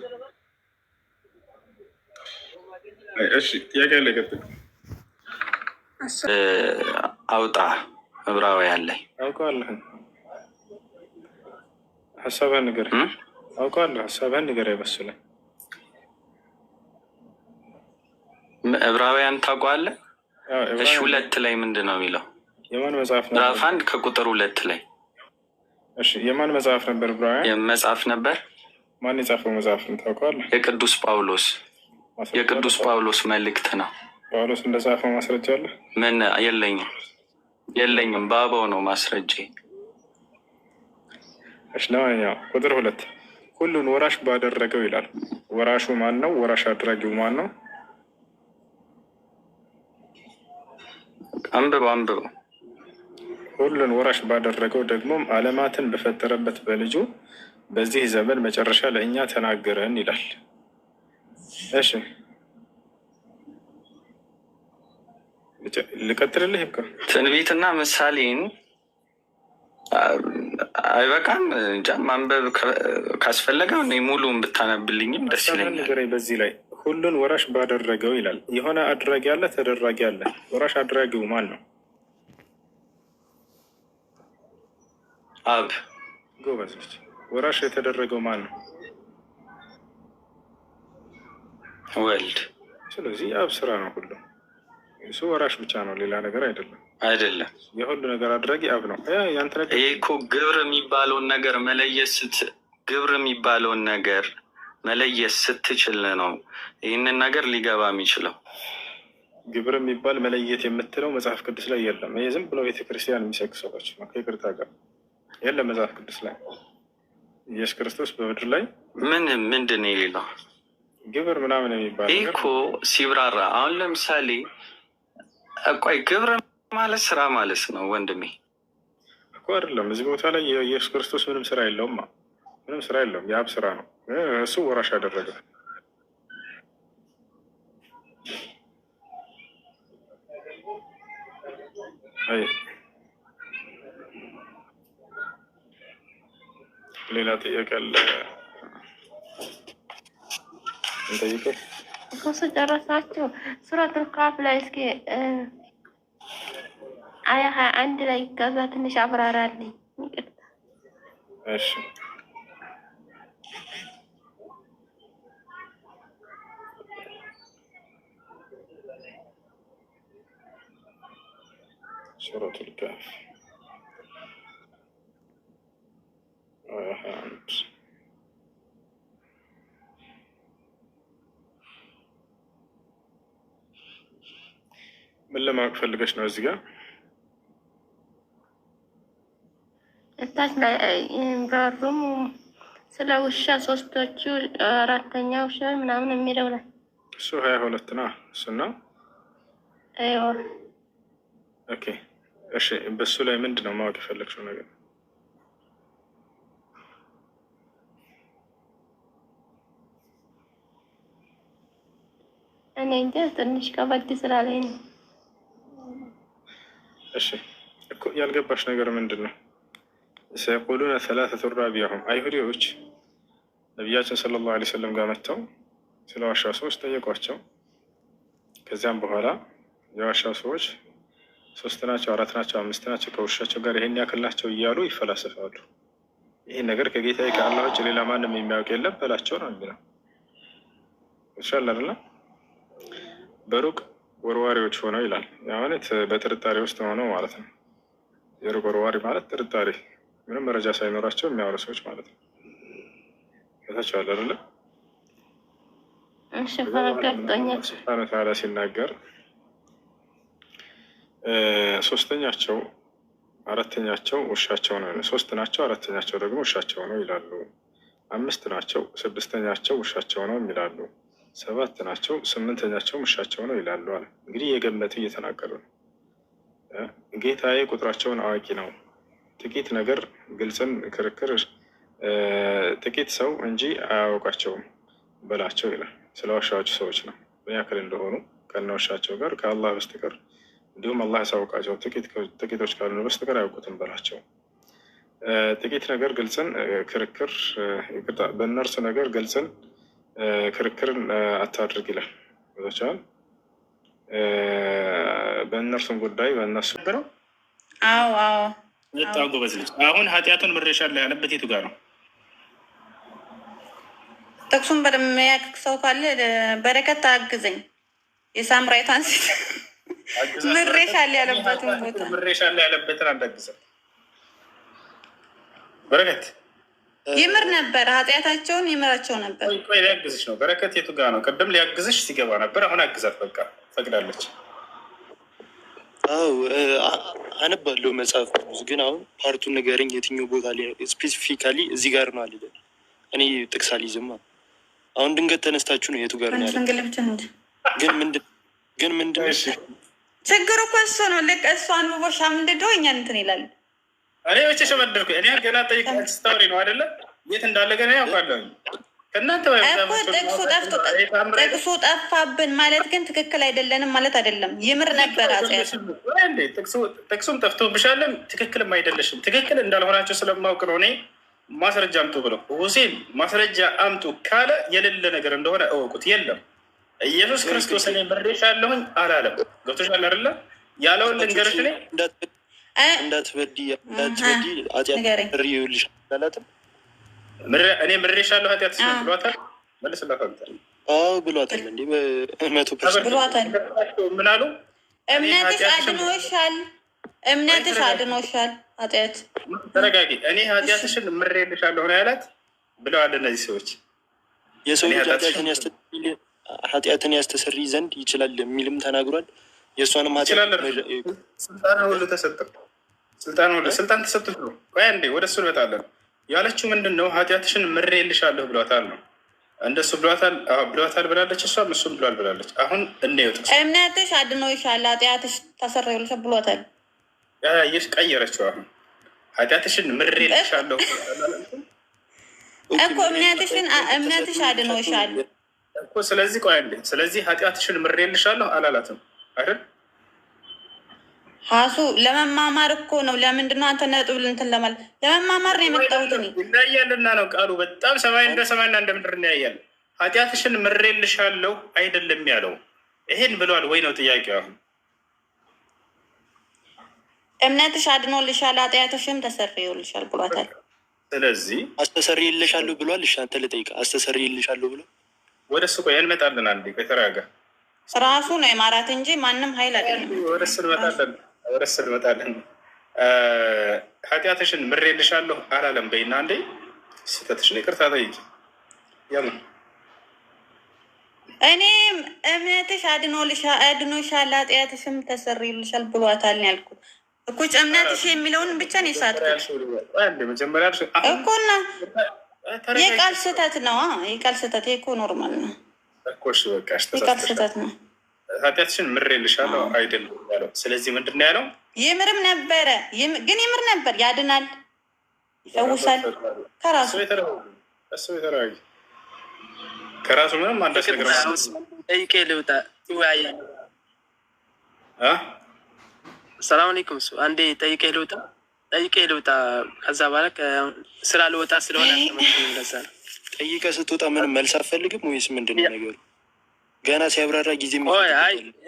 እሺ ጥያቄ ያለ ገብቶ አውጣ ዕብራውያን ላይ አውቀዋለሁ። ሀሳብህን ንገር። አውቀዋለሁ። ሀሳብህን ንገር። አይመስልም ዕብራውያን ታውቀዋለህ? እሺ 2 ላይ ምንድን ነው የሚለው? የማን መጽሐፍ ነበር? ምዕራፍ 1 ከቁጥር 2 ላይ። እሺ የማን መጽሐፍ ነበር? ዕብራውያን መጽሐፍ ነበር። ማን የጻፈው መጽሐፍ ነው ታውቀዋለህ? የቅዱስ ጳውሎስ መልእክት ነው። ጳውሎስ እንደጻፈው ማስረጃ አለ? ምን? የለኝም። በአበው ነው ማስረጃ። እሺ ለማንኛውም ቁጥር 2 ሁሉን ወራሽ ባደረገው ይላል። ወራሹ ማን ነው? ወራሽ አድራጊው ማን ነው? አንብበው። ሁሉን ወራሽ ባደረገው ደግሞም ዓለማትን በፈጠረበት በልጁ በዚህ ዘመን መጨረሻ ለእኛ ተናገረን ይላል። እሺ ልቀጥልልህ? ይብቃ። ትንቢትና ምሳሌን አይበቃም? ማንበብ ካስፈለገ ሙሉን ብታነብልኝም ደስ ይለኛል። በዚህ ላይ ሁሉን ወራሽ ባደረገው ይላል። የሆነ አድራጊ አለ፣ ተደራጊ አለ። ወራሽ አድራጊው ማን ነው? አብ። ጎበዞች። ወራሽ የተደረገው ማን ነው? ወልድ። ስለዚህ የአብ ስራ ነው ሁሉ። እሱ ወራሽ ብቻ ነው፣ ሌላ ነገር አይደለም። አይደለም። የሁሉ ነገር አድራጊ አብ ነው። ይሄ እኮ ግብር የሚባለውን ነገር መለየት ስትችል ነው ይህንን ነገር ሊገባ የሚችለው። ግብር የሚባል መለየት የምትለው መጽሐፍ ቅዱስ ላይ የለም። ይሄ ዝም ብሎ ቤተክርስቲያን የሚሰግ ሰዎች ነው። ከይቅርታ ጋር የለም መጽሐፍ ቅዱስ ላይ። ኢየሱስ ክርስቶስ በምድር ላይ ምንድን ነው የሌለው ግብር ምናምን የሚባል ይህ እኮ ሲብራራ፣ አሁን ለምሳሌ ቆይ ግብር ማለት ስራ ማለት ነው ወንድሜ እኮ አይደለም። እዚህ ቦታ ላይ የኢየሱስ ክርስቶስ ምንም ስራ የለውም። ምንም ስራ የለውም። የአብ ስራ ነው። እሱ ወራሽ አደረገ። ሌላ ጥያቄ አለ? እንጠይቀ እኮ ጨረሳችሁ? ሱረቱል ካፍ ላይ እስኪ አያ 21 ላይ ከዛ ትንሽ አብራራልኝ። እሺ ሱረቱል ካፍ አያ 21 ምን ለማወቅ ፈልገሽ ነው? እዚህ ጋር እታች ላይ በሩም ስለ ውሻ ሶስቶቹ አራተኛ ውሻ ምናምን የሚለው ላይ እሱ 22 ነው። እሱና አይዋ ኦኬ እሺ። በሱ ላይ ምንድን ነው ማወቅ የፈለግሽው ነገር? እኔ እንጃ ትንሽ ከበድ ስላለኝ ነው። እሺ እኮ ያልገባሽ ነገር ምንድን ነው? ሰየቁሉነ ሰላሰቱ ራቢዑሁም አይሁዲዎች ነቢያችን ሰለላሁ ዐለይሂ ወሰለም ጋር መጥተው ስለ ዋሻው ሰዎች ጠየቋቸው። ከዚያም በኋላ የዋሻው ሰዎች 3 ናቸው፣ 4 ናቸው፣ 5 ናቸው፣ ከውሻቸው ጋር ይሄን ያክል ናቸው እያሉ ይፈላሰፋሉ። ይህን ነገር ከጌታዬ ከአላህ ውጭ ሌላ ማንም የሚያውቅ የለም በላቸው ነው የሚለው። ይሻል አይደለ? በሩቅ ወርዋሪዎች ሆነው ይላል። ማለት በጥርጣሬ ውስጥ ሆነው ማለት ነው። የሩቅ ወርዋሪ ማለት ጥርጣሬ፣ ምንም መረጃ ሳይኖራቸው የሚያወሩ ሰዎች ማለት ነው። ከታቸው አይደለ? እሺ ፈረጋግጦኛል። ሱብሃነ ወተዓላ ሲናገር ሶስተኛቸው አራተኛቸው ውሻቸው ነው። 3 ናቸው፣ አራተኛቸው ደግሞ ውሻቸው ነው ይላሉ። 5 ናቸው፣ 6ኛቸው ውሻቸው ነው ይላሉ። 7 ናቸው፣ 8ኛቸው ውሻቸው ነው ይላሉ አለ። እንግዲህ የገመቱ እየተናገሩ ነው። ጌታዬ ቁጥራቸውን አዋቂ ነው፣ ጥቂት ነገር ግልጽን ክርክር ጥቂት ሰው እንጂ አያውቃቸውም በላቸው ይላል። ስለ ዋሻዎቹ ሰዎች ነው ምን ያክል እንደሆኑ ከነ ውሻቸው ጋር ከአላህ በስተቀር እንዲሁም አላህ ያሳውቃቸው ጥቂቶች ካልሆኑ በስተቀር አያውቁትም በላቸው። ጥቂት ነገር ግልጽን ክርክር በእነርሱ ነገር ግልጽን ክርክርን አታድርግ ይላል። ቦታቸዋል በእነርሱም ጉዳይ በእነሱ ነው። አዎ አዎ በጣም ጎበዝ ልጅ። አሁን ኃጢአቱን ምሬሻለሁ ያለበት የቱ ጋር ነው? ጥቅሱን በደምብ የሚያውቅ ሰው ካለ በረከት አግዘኝ። የሳምራዊቷን ሴት ምሬሻለሁ ያለበትን ቦታ ምሬሻለሁ ያለበትን አንዳግዘን በረከት ይምር ነበር፣ ኃጢአታቸውን ይምራቸው ነበር። ቆይ ሊያግዝሽ ነው። በረከት የቱ ጋር ነው? ቅድም ሊያግዝሽ ሲገባ ነበር። አሁን አግዛት፣ በቃ ፈቅዳለች። አዎ አነባለሁ መጽሐፍ ቅዱስ ግን አሁን ፓርቱን ንገረኝ። የትኛው ቦታ ላይ ስፔሲፊካሊ እዚህ ጋር ነው አለ። እኔ ጥቅስ አልይዝም። አሁን ድንገት ተነስታችሁ ነው የቱ ጋር ነው ያለ? ግን ምንድን ችግሩ እኮ እሱ ነው። ልክ እሱ አንብቦ ሻምድዶ እኛን እንትን ይላል። እኔ ብቻ ሸመደርኩ። እኔ ገና ጠይቅ ስታወሪ ነው አይደለ? የት እንዳለ ገና ያውቃለሁ። ከእናንተ ጥቅሱ ጠፋብን ማለት ግን ትክክል አይደለንም ማለት አይደለም። ይምር ነበር ጥቅሱም ጠፍቶብሻለን፣ ትክክልም አይደለሽም። ትክክል እንዳልሆናቸው ስለማውቅ ነው። እኔ ማስረጃ አምጡ ብለው ሁሴን ማስረጃ አምጡ ካለ የሌለ ነገር እንደሆነ እወቁት። የለም ኢየሱስ ክርስቶስ እኔ ምሬሻለሁኝ አላለም። ገብቶሻል አይደለ? ያለውን ልንገርሽ። እኔ እንዳትበዲ ኃጢአት ሪውልሽ አላላትም። እኔ ምሬሻለሁ ኃጢአት ብሏታል። መልስላታል። ብሏታል። እንዲ 100% ብሏታል። ምን አሉ? እምነትሽ አድኖሻል፣ እምነትሽ አድኖሻል ኃጢአት። ተረጋጊ። እኔ ኃጢአትሽን ምሬልሻለሁ ነው ያላት ብለዋል እነዚህ ሰዎች። የሰው ልጅ ኃጢአትን ያስተሰሪ ዘንድ ይችላል የሚልም ተናግሯል። የእሷንም ስልጣን ሁሉ ተሰጠው። ስልጣን ተሰጥቶት ነው። ቆይ አንዴ ወደ እሱ እንመጣለን። ያለችው ምንድን ነው? ኃጢአትሽን ምሬልሻለሁ ብሏታል ነው። እንደሱ ብሏታል ብላለች፣ እሷም እሱም ብሏል ብላለች። አሁን እንየው። እምነትሽ አድኖሻል ኃጢአትሽ ተሰረዩልሻል ብሏታል። ይህ ቀየረችው። አሁን ኃጢአትሽን ምሬልሻለሁ እኮ እምነትሽ አድኖሻል እኮ። ስለዚህ ቆይ አንዴ፣ ስለዚህ ኃጢአትሽን ምሬልሻለሁ አላላትም አይደል? ሀሱ ለመማማር እኮ ነው። ለምንድነው አንተ ነጥብ እንትን ለማለት ለመማማር ነው የመጣሁት። ይለያልና ነው ቃሉ። በጣም ሰማይና እንደ ምድር እንያያለን። ኃጢአትሽን ምሬልሻለሁ አይደለም ያለው። ይሄን ብሏል ወይ ነው ጥያቄው። አሁን እምነትሽ አድኖልሻል ኃጢአትሽም ተሰርዮልሻል ብሏታል። ስለዚህ አስተሰርይልሻለሁ ብሏል። እሺ አንተ ልጠይቅ፣ አስተሰርይልሻለሁ ብሎ ወደ እሱ ቆይ እንመጣለን። አንዴ ከተረጋጋ ራሱ ነው የማራት እንጂ ማንም ኃይል አይደለም። ወደ እሱ እንመጣለን። ኃጢአትሽን ምሬልሻለሁ አላለም በይና አንዴ ስህተትሽን ይቅርታ ጠይቂ። እኔ እምነትሽ አድኖሻል ኃጢአትሽም ተሰርዮልሻል ብሏታል ነው ያልኩት እኮ። እምነትሽ የሚለውን ብቻ ነው የሳትኩት እኮ። እና የቃል ስህተት ነው። የቃል ስህተት እኮ ኖርማል ነው እኮ። እሺ በቃ የቃል ስህተት ነው። ኃጢአትሽን ምሬልሻለሁ አይደለም ያለው። ስለዚህ ምንድን ነው ያለው? ይምርም ነበረ ግን ይምር ነበር። ያድናል፣ ይፈውሳል ከራሱ ከራሱ ምንም አንዳች ነገር ጠይቄ ልውጣ። ሰላም አለይኩም። አንዴ ጠይቄ ልውጣ። ከዛ በኋላ ስራ ልወጣ ስለሆነ ለዛ ነው። ጠይቀህ ስትወጣ ምንም መልስ አትፈልግም ወይስ ምንድን ነው ነገሩ? ገና ሲያብራራ ጊዜ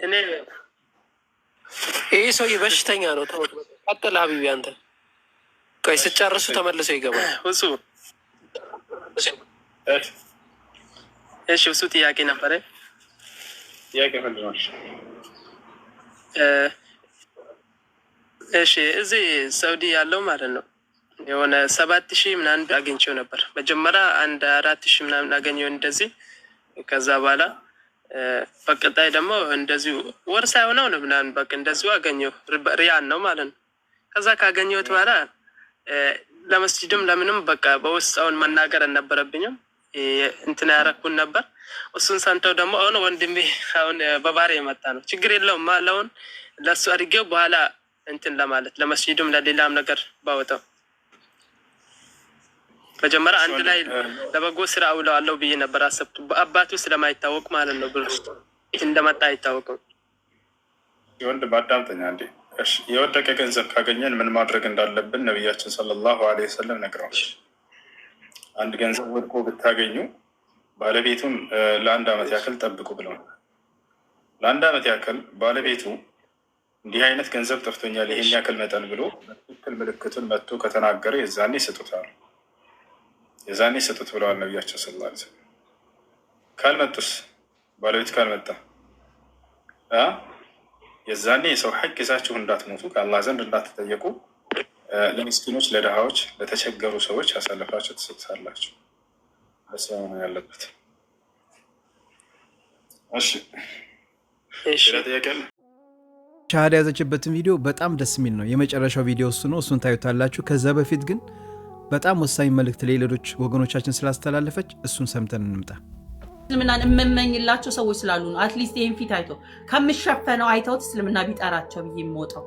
እኔ ይህ ሰውዬ በሽተኛ ነው። ተውት ቀጥል ሀቢቢ አንተ። ቆይ ስጨርሱ ተመልሰው ይገባል። እሺ እሱ ጥያቄ ነበረ። እሺ እዚህ ሳውዲ ያለው ማለት ነው የሆነ 7,000 ምናምን አገኝቼው ነበር። መጀመሪያ 4,000 ምናምን አገኘው እንደዚህ። ከዛ በኋላ በቀጣይ ደግሞ እንደዚሁ ወር ሳይሆነው ነው ምናምን በቃ እንደዚሁ አገኘው። ሪያል ነው ማለት ነው። ከዛ ካገኘሁት በኋላ ለመስጂድም ለምንም በቃ በውስጥ አሁን መናገር አልነበረብኝም። እንትን ያረኩን ነበር። እሱን ሰንተው ደግሞ አሁን ወንድሜ አሁን በባህር የመጣ ነው። ችግር የለውም ማለውን ለሱ አድርጌው በኋላ እንትን ለማለት ለመስጂድም ለሌላም ነገር ባወጣው መጀመሪያ አንድ ላይ ለበጎ ስራ አውለዋለሁ ብዬ ነበር አሰብኩ። በአባቱ ስለማይታወቅ ማለት ነው ብሎ እንደመጣ አይታወቅም። የወንድም አዳምጠኛ እንዴ። እሺ የወደቀ ገንዘብ ካገኘን ምን ማድረግ እንዳለብን ነቢያችን ሰለላሁ ዐለይሂ ወሰለም ነግረዋል። አንድ ገንዘብ ወድቆ ብታገኙ ባለቤቱን ለ1 ዓመት ያክል ጠብቁ ብለዋል። ለ1 ዓመት ያክል ባለቤቱ እንዲህ አይነት ገንዘብ ጠፍቶኛል ይሄን ያክል መጠን ብሎ በትክክል ምልክቱን መጥቶ ከተናገረ የዛኔ ስጡታል። የዛኔ ስጡት ብለዋል ነቢያችን ሰለላሁ ዐለይሂ ወሰለም። ካልመጡስ ባለቤት ካልመጣ የዛኔ የሰው ሐቅ ይዛችሁ እንዳትሞቱ ከአላህ ዘንድ እንዳትጠየቁ ለምስኪኖች፣ ለድሃዎች፣ ለተቸገሩ ሰዎች አሳልፋችሁ ትሰጣላችሁ። በሰው ነው ያለበት። እሺ ሻሃዳ ያዘችበትን ቪዲዮ በጣም ደስ የሚል ነው። የመጨረሻው ቪዲዮ እሱ ነው። እሱን ታዩታላችሁ። ከዛ በፊት ግን በጣም ወሳኝ መልእክት ለሌሎች ወገኖቻችን ስላስተላለፈች እሱን ሰምተን እንምጣ። እስልምናን የምመኝላቸው ሰዎች ስላሉ ነው። አትሊስት ይህን ፊት አይቶ ከምሸፈነው አይተውት እስልምና ቢጠራቸው ብዬ የምወጣው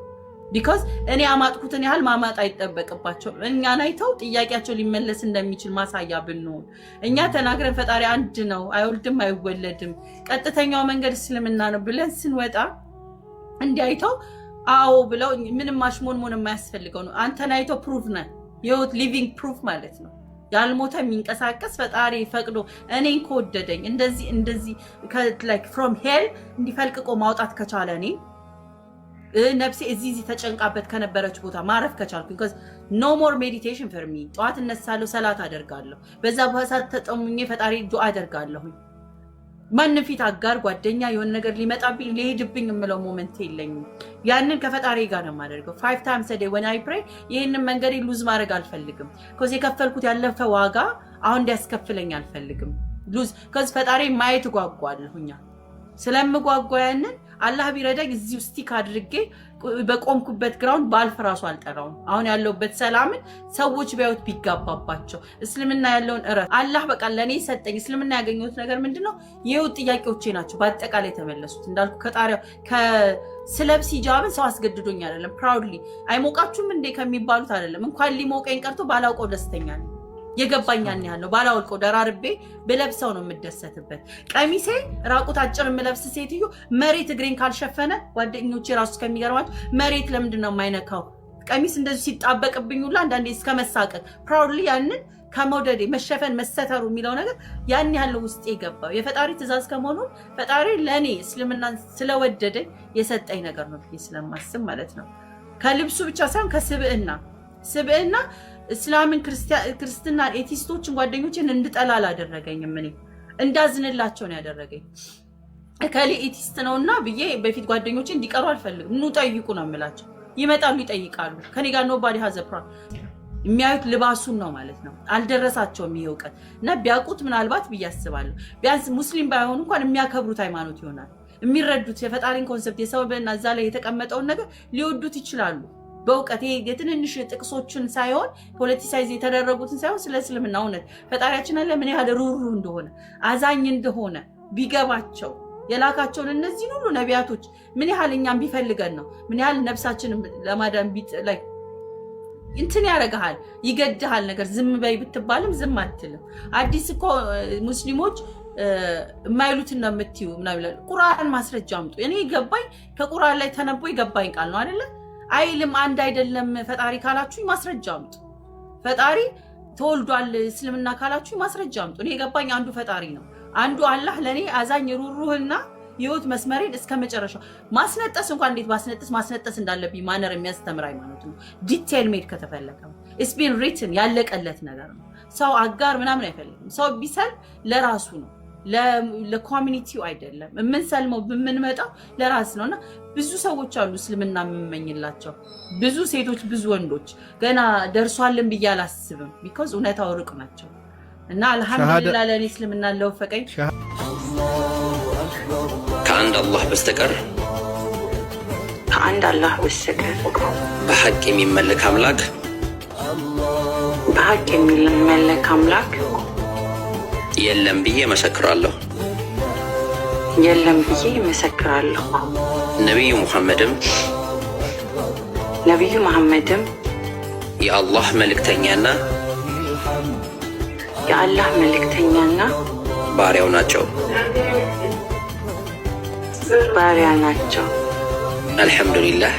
ቢኮዝ እኔ አማጥኩትን ያህል ማማጥ አይጠበቅባቸው። እኛን አይተው ጥያቄያቸው ሊመለስ እንደሚችል ማሳያ ብንሆን፣ እኛ ተናግረን ፈጣሪ አንድ ነው፣ አይወልድም፣ አይወለድም፣ ቀጥተኛው መንገድ እስልምና ነው ብለን ስንወጣ እንዲህ አይተው አዎ ብለው ምንም ማሽሞንሞን የማያስፈልገው ነው። አንተን አይተው ፕሩፍ ነህ፣ የህይወት ሊቪንግ ፕሩፍ ማለት ነው። ያልሞተ የሚንቀሳቀስ ፈጣሪ ፈቅዶ እኔን ከወደደኝ እንደዚህ ፍሮም ሄል እንዲፈልቅቆ ማውጣት ከቻለ እኔ ነፍሴ እዚህ ተጨንቃበት ከነበረች ቦታ ማረፍ ከቻልኩ ቢኮዝ ኖ ሞር ሜዲቴሽን ፈር ሚ። ጠዋት እነሳለሁ፣ ሰላት አደርጋለሁ፣ በዛ በሳት ተጠሙኜ ፈጣሪ ዱዓ አደርጋለሁ። ማንም ፊት አጋር ጓደኛ የሆነ ነገር ሊመጣብኝ ሊሄድብኝ የምለው ሞመንት የለኝም። ያንን ከፈጣሪ ጋር ነው የማደርገው 5 times a day when I pray። ይሄንን መንገድ ሉዝ ማድረግ አልፈልግም። ኮዝ የከፈልኩት ያለፈ ዋጋ አሁን እንዲያስከፍለኝ አልፈልግም። ሉዝ ኮዝ ፈጣሪ ማየት ጓጓለሁኛ ስለምጓጓ ያንን አላህ ቢረዳኝ እዚሁ ስቲክ አድርጌ በቆምኩበት ግራውንድ ባልፍ ራሱ አልጠራውም። አሁን ያለውበት ሰላምን ሰዎች ቢያዩት ቢጋባባቸው እስልምና ያለውን አላህ በቃ ለኔ ሰጠኝ። እስልምና ያገኘሁት ነገር ምንድነው? የህይወት ጥያቄዎቼ ናቸው በአጠቃላይ ተመለሱት። እንዳልኩ ከጣሪያው ከስለብስ ሂጃብን ሰው አስገድዶኝ አይደለም። ፕራውድሊ አይሞቃችሁም እንዴ ከሚባሉት አይደለም። እንኳን ሊሞቀኝ ቀርቶ ባላውቀው ደስተኛ ነኝ። የገባኛን ያለው ባላውልቆ ደራርቤ በለብሰው ነው የምደሰትበት። ቀሚሴ ራቁት አጭር የምለብስ ሴትዮ መሬት እግሬን ካልሸፈነ ጓደኞቼ ራሱ ከሚገርማቸው መሬት ለምንድን ነው የማይነካው? ቀሚስ እንደዚህ ሲጣበቅብኝ ሁላ አንዳንዴ እስከመሳቀቅ ፕራውድሊ ያንን ከመውደዴ መሸፈን መሰተሩ የሚለው ነገር ያን ያለው ውስጥ የገባው የፈጣሪ ትእዛዝ ከመሆኑ ፈጣሪ ለኔ እስልምና ስለወደደኝ የሰጠኝ ነገር ነው ብዬ ስለማስብ ማለት ነው። ከልብሱ ብቻ ሳይሆን ከስብዕና እስላምን ክርስትና ኤቲስቶችን ጓደኞችን እንድጠላ አላደረገኝም። እኔ እንዳዝንላቸው ነው ያደረገኝ። ከሊ ኤቲስት ነውና ብዬ በፊት ጓደኞችን እንዲቀሩ አልፈልግም። ኑ ጠይቁ ነው የምላቸው። ይመጣሉ፣ ይጠይቃሉ። ከኔ ጋር ኖባዲ ሃዝ አ ፕሮብለም። የሚያዩት ልባሱን ነው ማለት ነው። አልደረሳቸውም ይሄ እውቀት እና ቢያውቁት ምናልባት ብዬ አስባለሁ። ቢያንስ ሙስሊም ባይሆኑ እንኳን የሚያከብሩት ሃይማኖት ይሆናል። የሚረዱት የፈጣሪን ኮንሰፕት የሰውና እዛ ላይ የተቀመጠውን ነገር ሊወዱት ይችላሉ። በእውቀት የትንንሽ ጥቅሶችን ሳይሆን ፖለቲሳይዝ የተደረጉትን ሳይሆን ስለ እስልምና እውነት ፈጣሪያችን አለ ምን ያህል ሩሩ እንደሆነ አዛኝ እንደሆነ ቢገባቸው የላካቸውን እነዚህ ሁሉ ነቢያቶች ምን ያህል እኛም ቢፈልገን ነው ምን ያህል ነፍሳችንን ለማዳን ላይ እንትን ያረጋል ይገድሃል። ነገር ዝም በይ ብትባልም ዝም አትልም። አዲስ እኮ ሙስሊሞች የማይሉትን ነው የምትዩ ምናምን ቁርአን ማስረጃ አምጡ። እኔ ገባኝ ከቁርአን ላይ ተነቦ ይገባኝ ቃል ነው አይደለ አይልም። አንድ አይደለም ፈጣሪ ካላችሁ ማስረጃ አምጡ። ፈጣሪ ተወልዷል እስልምና ካላችሁ ማስረጃ አምጡ። እኔ የገባኝ አንዱ ፈጣሪ ነው። አንዱ አላህ ለኔ አዛኝ ሩሩህና ህይወት መስመሬን እስከ መጨረሻው ማስነጠስ እንኳን እንዴት ማስነጠስ እንዳለብኝ ማነር የሚያስተምር ሃይማኖት ነው። ዲቴል ሜድ ከተፈለገ it's been written ያለቀለት ነገር ነው። ሰው አጋር ምናምን አይፈልግም። ሰው ቢሰል ለራሱ ነው ለኮሚኒቲው አይደለም። የምንሰልመው በምንመጣው ለራስ ነውና ብዙ ሰዎች አሉ እስልምና የምመኝላቸው ብዙ ሴቶች ብዙ ወንዶች ገና ደርሷልን ብዬ አላስብም። ቢኮዝ እውነታው ሩቅ ናቸው እና አልহামዱሊላህ ለኔ እስልምና ለወፈቀኝ ከአንድ አላህ በስተቀር በሐቅ የሚመለክ አምላክ የለም ብዬ መሰክራለሁ። ነቢዩ ሙሐመድም የአላህ መልእክተኛና ባሪያው ናቸው። አልሐምዱሊላህ።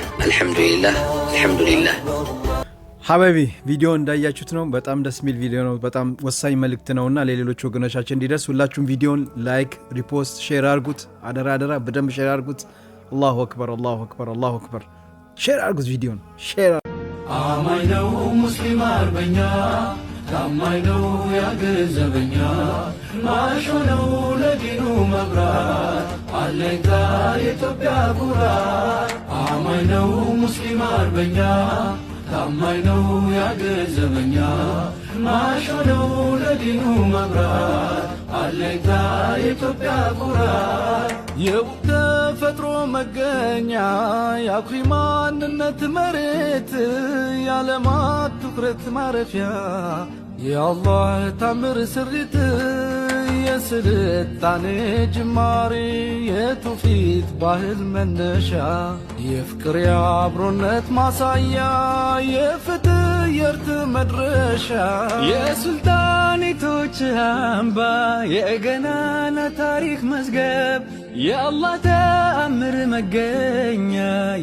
ሀበቢ ቪዲዮ እንዳያችሁት ነው። በጣም ደስ የሚል ቪዲዮ ነው። በጣም ወሳኝ መልእክት ነውና ለሌሎች ወገኖቻችን እንዲደርስ ሁላችሁም ቪዲዮን ላይክ፣ ሪፖስት፣ ሼር አድርጉት። አደራ በደንብ ሼር አድርጉት። አላሁ አክበር። ሼር አድርጉት ቪዲዮን ሼር። አማኝ ነው ሙስሊም አርበኛ፣ ታማኝ ነው ያገር ዘበኛ፣ ማሾ ነው ለዲኑ መብራት፣ አለኝታ የኢትዮጵያ ኩራት። አማኝ ነው ሙስሊም አርበኛ፣ ታማኝ ነው ያገር ዘበኛ፣ ማሾ ነው ለዲኑ መብራት፣ አለኝታ የኢትዮጵያ ኩራት። የውብ ተፈጥሮ መገኛ የአኩሪ ማንነት መሬት፣ የዓለማት ትኩረት ማረፊያ፣ የአላህ ታምር ስሪት፣ የስልጣኔ ጅማሬ፣ የትውፊት ባህል መነሻ፣ የፍቅር የአብሮነት ማሳያ፣ የፍትህ የእርት መድረሻ፣ የሱልጣኔቶች አምባ፣ የገናና ታሪክ መዝገብ፣ የአላህ ተአምር መገኛ፣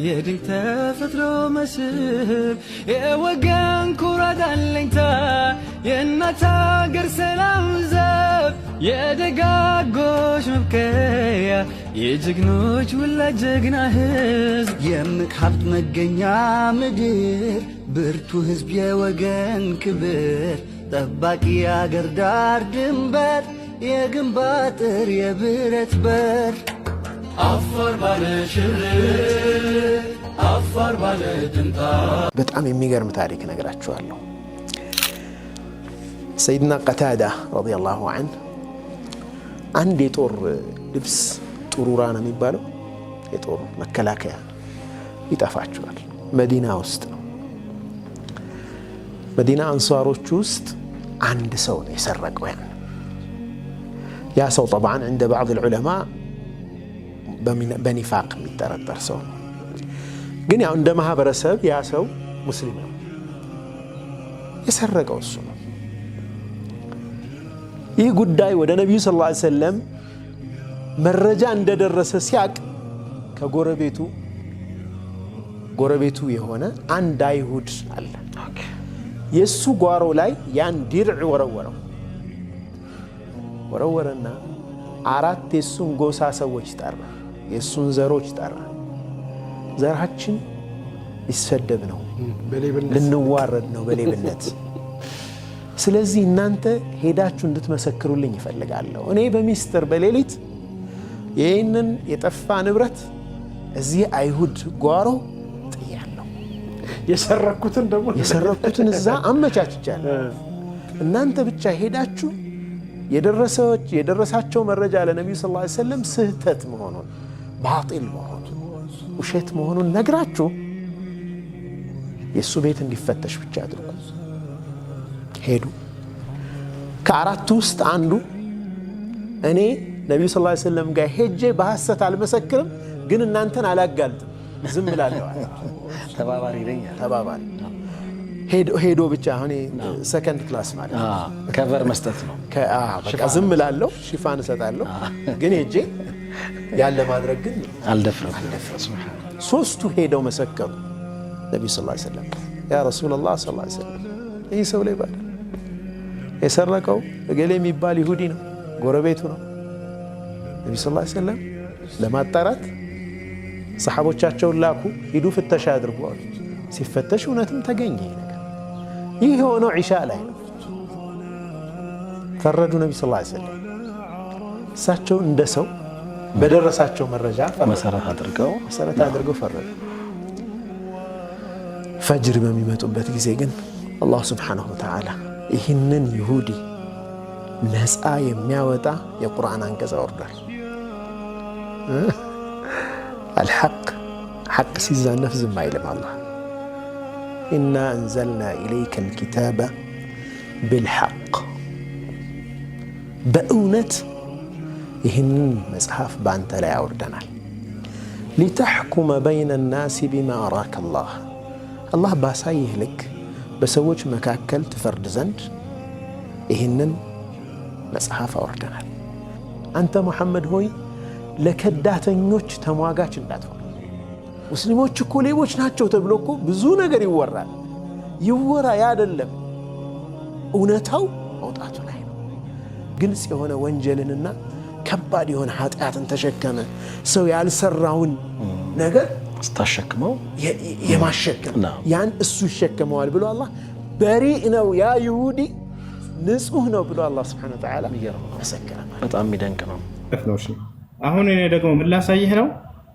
የድንቅ ተፈጥሮ መስህብ፣ የወገን ኩራት አለኝታ፣ የእናት አገር ሰላም ዘብ፣ የደጋጎች መብከያ፣ የጀግኖች ውላጅ ጀግና ህዝብ፣ የእምቅ ሀብት መገኛ ምድር፣ ብርቱ ህዝብ የወገን ክብር፣ ጠባቂ አገር ዳር ድንበር፣ የግንብ አጥር የብረት በር አፋር ባለ ሽር አፋር ባለ ድምጣ። በጣም የሚገርም ታሪክ ነግራችኋለሁ። ሰይድና ቀታዳ ረዲየላሁ ዐንሁ አንድ የጦር ልብስ ጥሩራ ነው የሚባለው የጦር መከላከያ ይጠፋቸዋል። መዲና ውስጥ ነው። መዲና አንሷሮች ውስጥ አንድ ሰው ነው የሰረቀው። ያ ሰው طبعا عند بعض العلماء በኒፋቅ የሚጠረጠር ሰው ነው። ግን ያው እንደ ማህበረሰብ ያ ሰው ሙስሊም ነው። የሰረቀው እሱ ነው። ይህ ጉዳይ ወደ ነቢዩ ሰለላሁ ዐለይሂ ወሰለም መረጃ እንደደረሰ ሲያቅ ከጎረቤቱ የሆነ አንድ አይሁድ አለ። የሱ ጓሮ ላይ ያን ዲርዕ ወረወረና አራት የሱን ጎሳ ሰዎች ጠራ፣ የሱን ዘሮች ጠራ። ዘራችን ሊሰደብ ነው፣ ልንዋረድ ነው በሌብነት። ስለዚህ እናንተ ሄዳችሁ እንድትመሰክሩልኝ ይፈልጋለሁ። እኔ በሚስጥር በሌሊት ይህንን የጠፋ ንብረት እዚህ አይሁድ ጓሮ ጥያለሁ። የሰረኩትን እዛ አመቻችቻለሁ። እናንተ ብቻ ሄዳችሁ የደረሳቸው መረጃ ለነቢዩ ሰለላሁ ዐለይሂ ወሰለም ስህተት መሆኑን ባጢል መሆኑን ውሸት መሆኑን ነግራችሁ የእሱ ቤት እንዲፈተሽ ብቻ አድርጉ። ሄዱ። ከአራቱ ውስጥ አንዱ እኔ ነቢዩ ሰለላሁ ዐለይሂ ወሰለም ጋር ሄጄ በሐሰት አልመሰክርም፣ ግን እናንተን አላጋልጥም፣ ዝም ብላለሁ። ተባባሪ ሄዶ ብቻ አሁን ሰከንድ ክላስ ማለት ከቨር መስጠት ነው። በቃ ዝም ብላለሁ፣ ሽፋን እሰጣለሁ፣ ግን ሄጄ ያለ ማድረግ ግን አልደፍረም። ሶስቱ ሄደው መሰከሩ። ነቢዩ ሰለላሁ ዐለይሂ ወሰለም ያ ረሱላላህ ሰለላሁ ዐለይሂ ወሰለም ይህ ሰው ላይ ባለ የሰረቀው እገሌ የሚባል ይሁዲ ነው፣ ጎረቤቱ ነው። ነቢዩ ሰለላሁ ዐለይሂ ወሰለም ለማጣራት ሰሓቦቻቸውን ላኩ። ሂዱ ፍተሻ አድርጉ አሉ። ሲፈተሽ እውነትም ተገኘ ነገር። ይህ የሆነው ዒሻ ላይ ነው። ፈረዱ ነቢ ሰለላሁ ዐለይሂ ወሰለም። እሳቸው እንደ ሰው በደረሳቸው መረጃ መሰረት አድርገው ፈረዱ። ፈጅር በሚመጡበት ጊዜ ግን አላህ ስብሓነሁ ወተዓላ ይህንን ይሁዲ ነፃ የሚያወጣ የቁርአን አንቀጽ አወርዷል። አልሐቅ ሐቅ ሲዛነፍ ዝም አይልም አላህ። ኢና አንዘልና ኢለይከ ልኪታበ ብልሐቅ፣ በእውነት ይህንን መጽሐፍ በአንተ ላይ አውርደናል። ሊተሕኩመ በይነ ናሲ ቢማ አራከ አላህ፣ አላህ ባሳይህ ልክ በሰዎች መካከል ትፈርድ ዘንድ ይህንን መጽሐፍ አውርደናል። አንተ ሙሐመድ ሆይ ለከዳተኞች ተሟጋች እንዳትሆን። ሙስሊሞች እኮ ሌቦች ናቸው ተብሎ እኮ ብዙ ነገር ይወራል። ይወራ ያደለም እውነታው መውጣቱ ላይ ነው። ግልጽ የሆነ ወንጀልንና ከባድ የሆነ ኃጢአትን ተሸከመ ሰው ያልሰራውን ነገር ስታሸክመው የማሸከም ያን እሱ ይሸከመዋል ብሎ አላህ በሪእ ነው ያ ይሁዲ ንጹህ ነው ብሎ አላህ ስብሐነሁ ወተዓላ መሰከረ። በጣም የሚደንቅ ነው። አሁን እኔ ደግሞ ምን ላሳይህ ነው?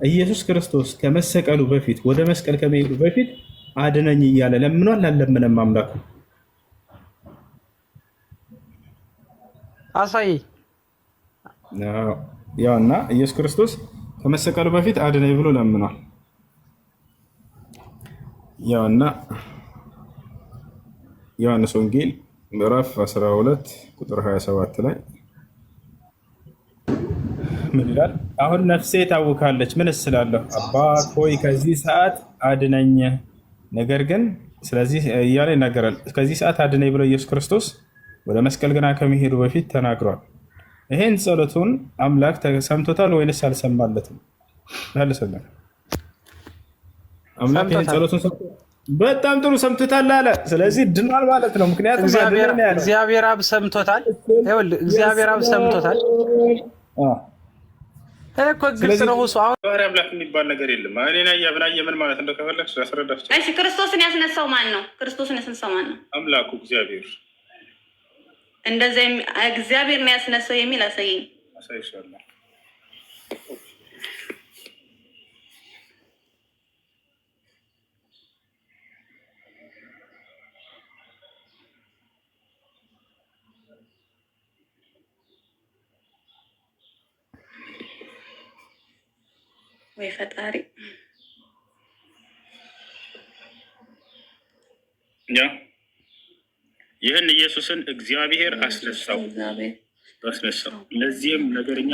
ኢየሱስ ክርስቶስ ከመሰቀሉ በፊት ወደ መስቀል ከመሄዱ በፊት አድነኝ እያለ ለምኗል አልለመነም? አምላኩ አሳይ። ያውና ኢየሱስ ክርስቶስ ከመሰቀሉ በፊት አድነኝ ብሎ ለምኗል። ያውና ዮሐንስ ወንጌል ምዕራፍ 12 ቁጥር 27 ላይ ምን ይላል? አሁን ነፍሴ ታውካለች፣ ምን እስላለሁ? አባት ሆይ ከዚህ ሰዓት አድነኝ። ነገር ግን ስለዚህ እያለ ይናገራል። ከዚህ ሰዓት አድነኝ ብሎ ኢየሱስ ክርስቶስ ወደ መስቀል ገና ከመሄዱ በፊት ተናግሯል። ይሄን ጸሎቱን አምላክ ሰምቶታል ወይንስ አልሰማለትም? አልሰማም። አምላክ ይሄን ጸሎቱን በጣም ጥሩ ሰምቶታል አለ። ስለዚህ ድኗል ማለት ነው። ምክንያቱም እግዚአብሔር አብ ሰምቶታል። ይኸውልህ እግዚአብሔር አብ ሰምቶታል። እኮ ግልጽ ነው። እሱ አሁን ባህሪ አምላክ የሚባል ነገር የለም። እኔና ያብናየ ምን ማለት እንደከፈለክ ያስረዳችሁ። እሺ ክርስቶስን ያስነሳው ማን ነው? ክርስቶስን ያስነሳው ማን ነው? አምላኩ እግዚአብሔር። እንደዛ እግዚአብሔር ነው ያስነሳው የሚል አሳየኝ። አሳይሻለሁ። ወይ ፈጣሪ ይህን ኢየሱስን እግዚአብሔር አስነሳው። ለዚህም ነገርኛ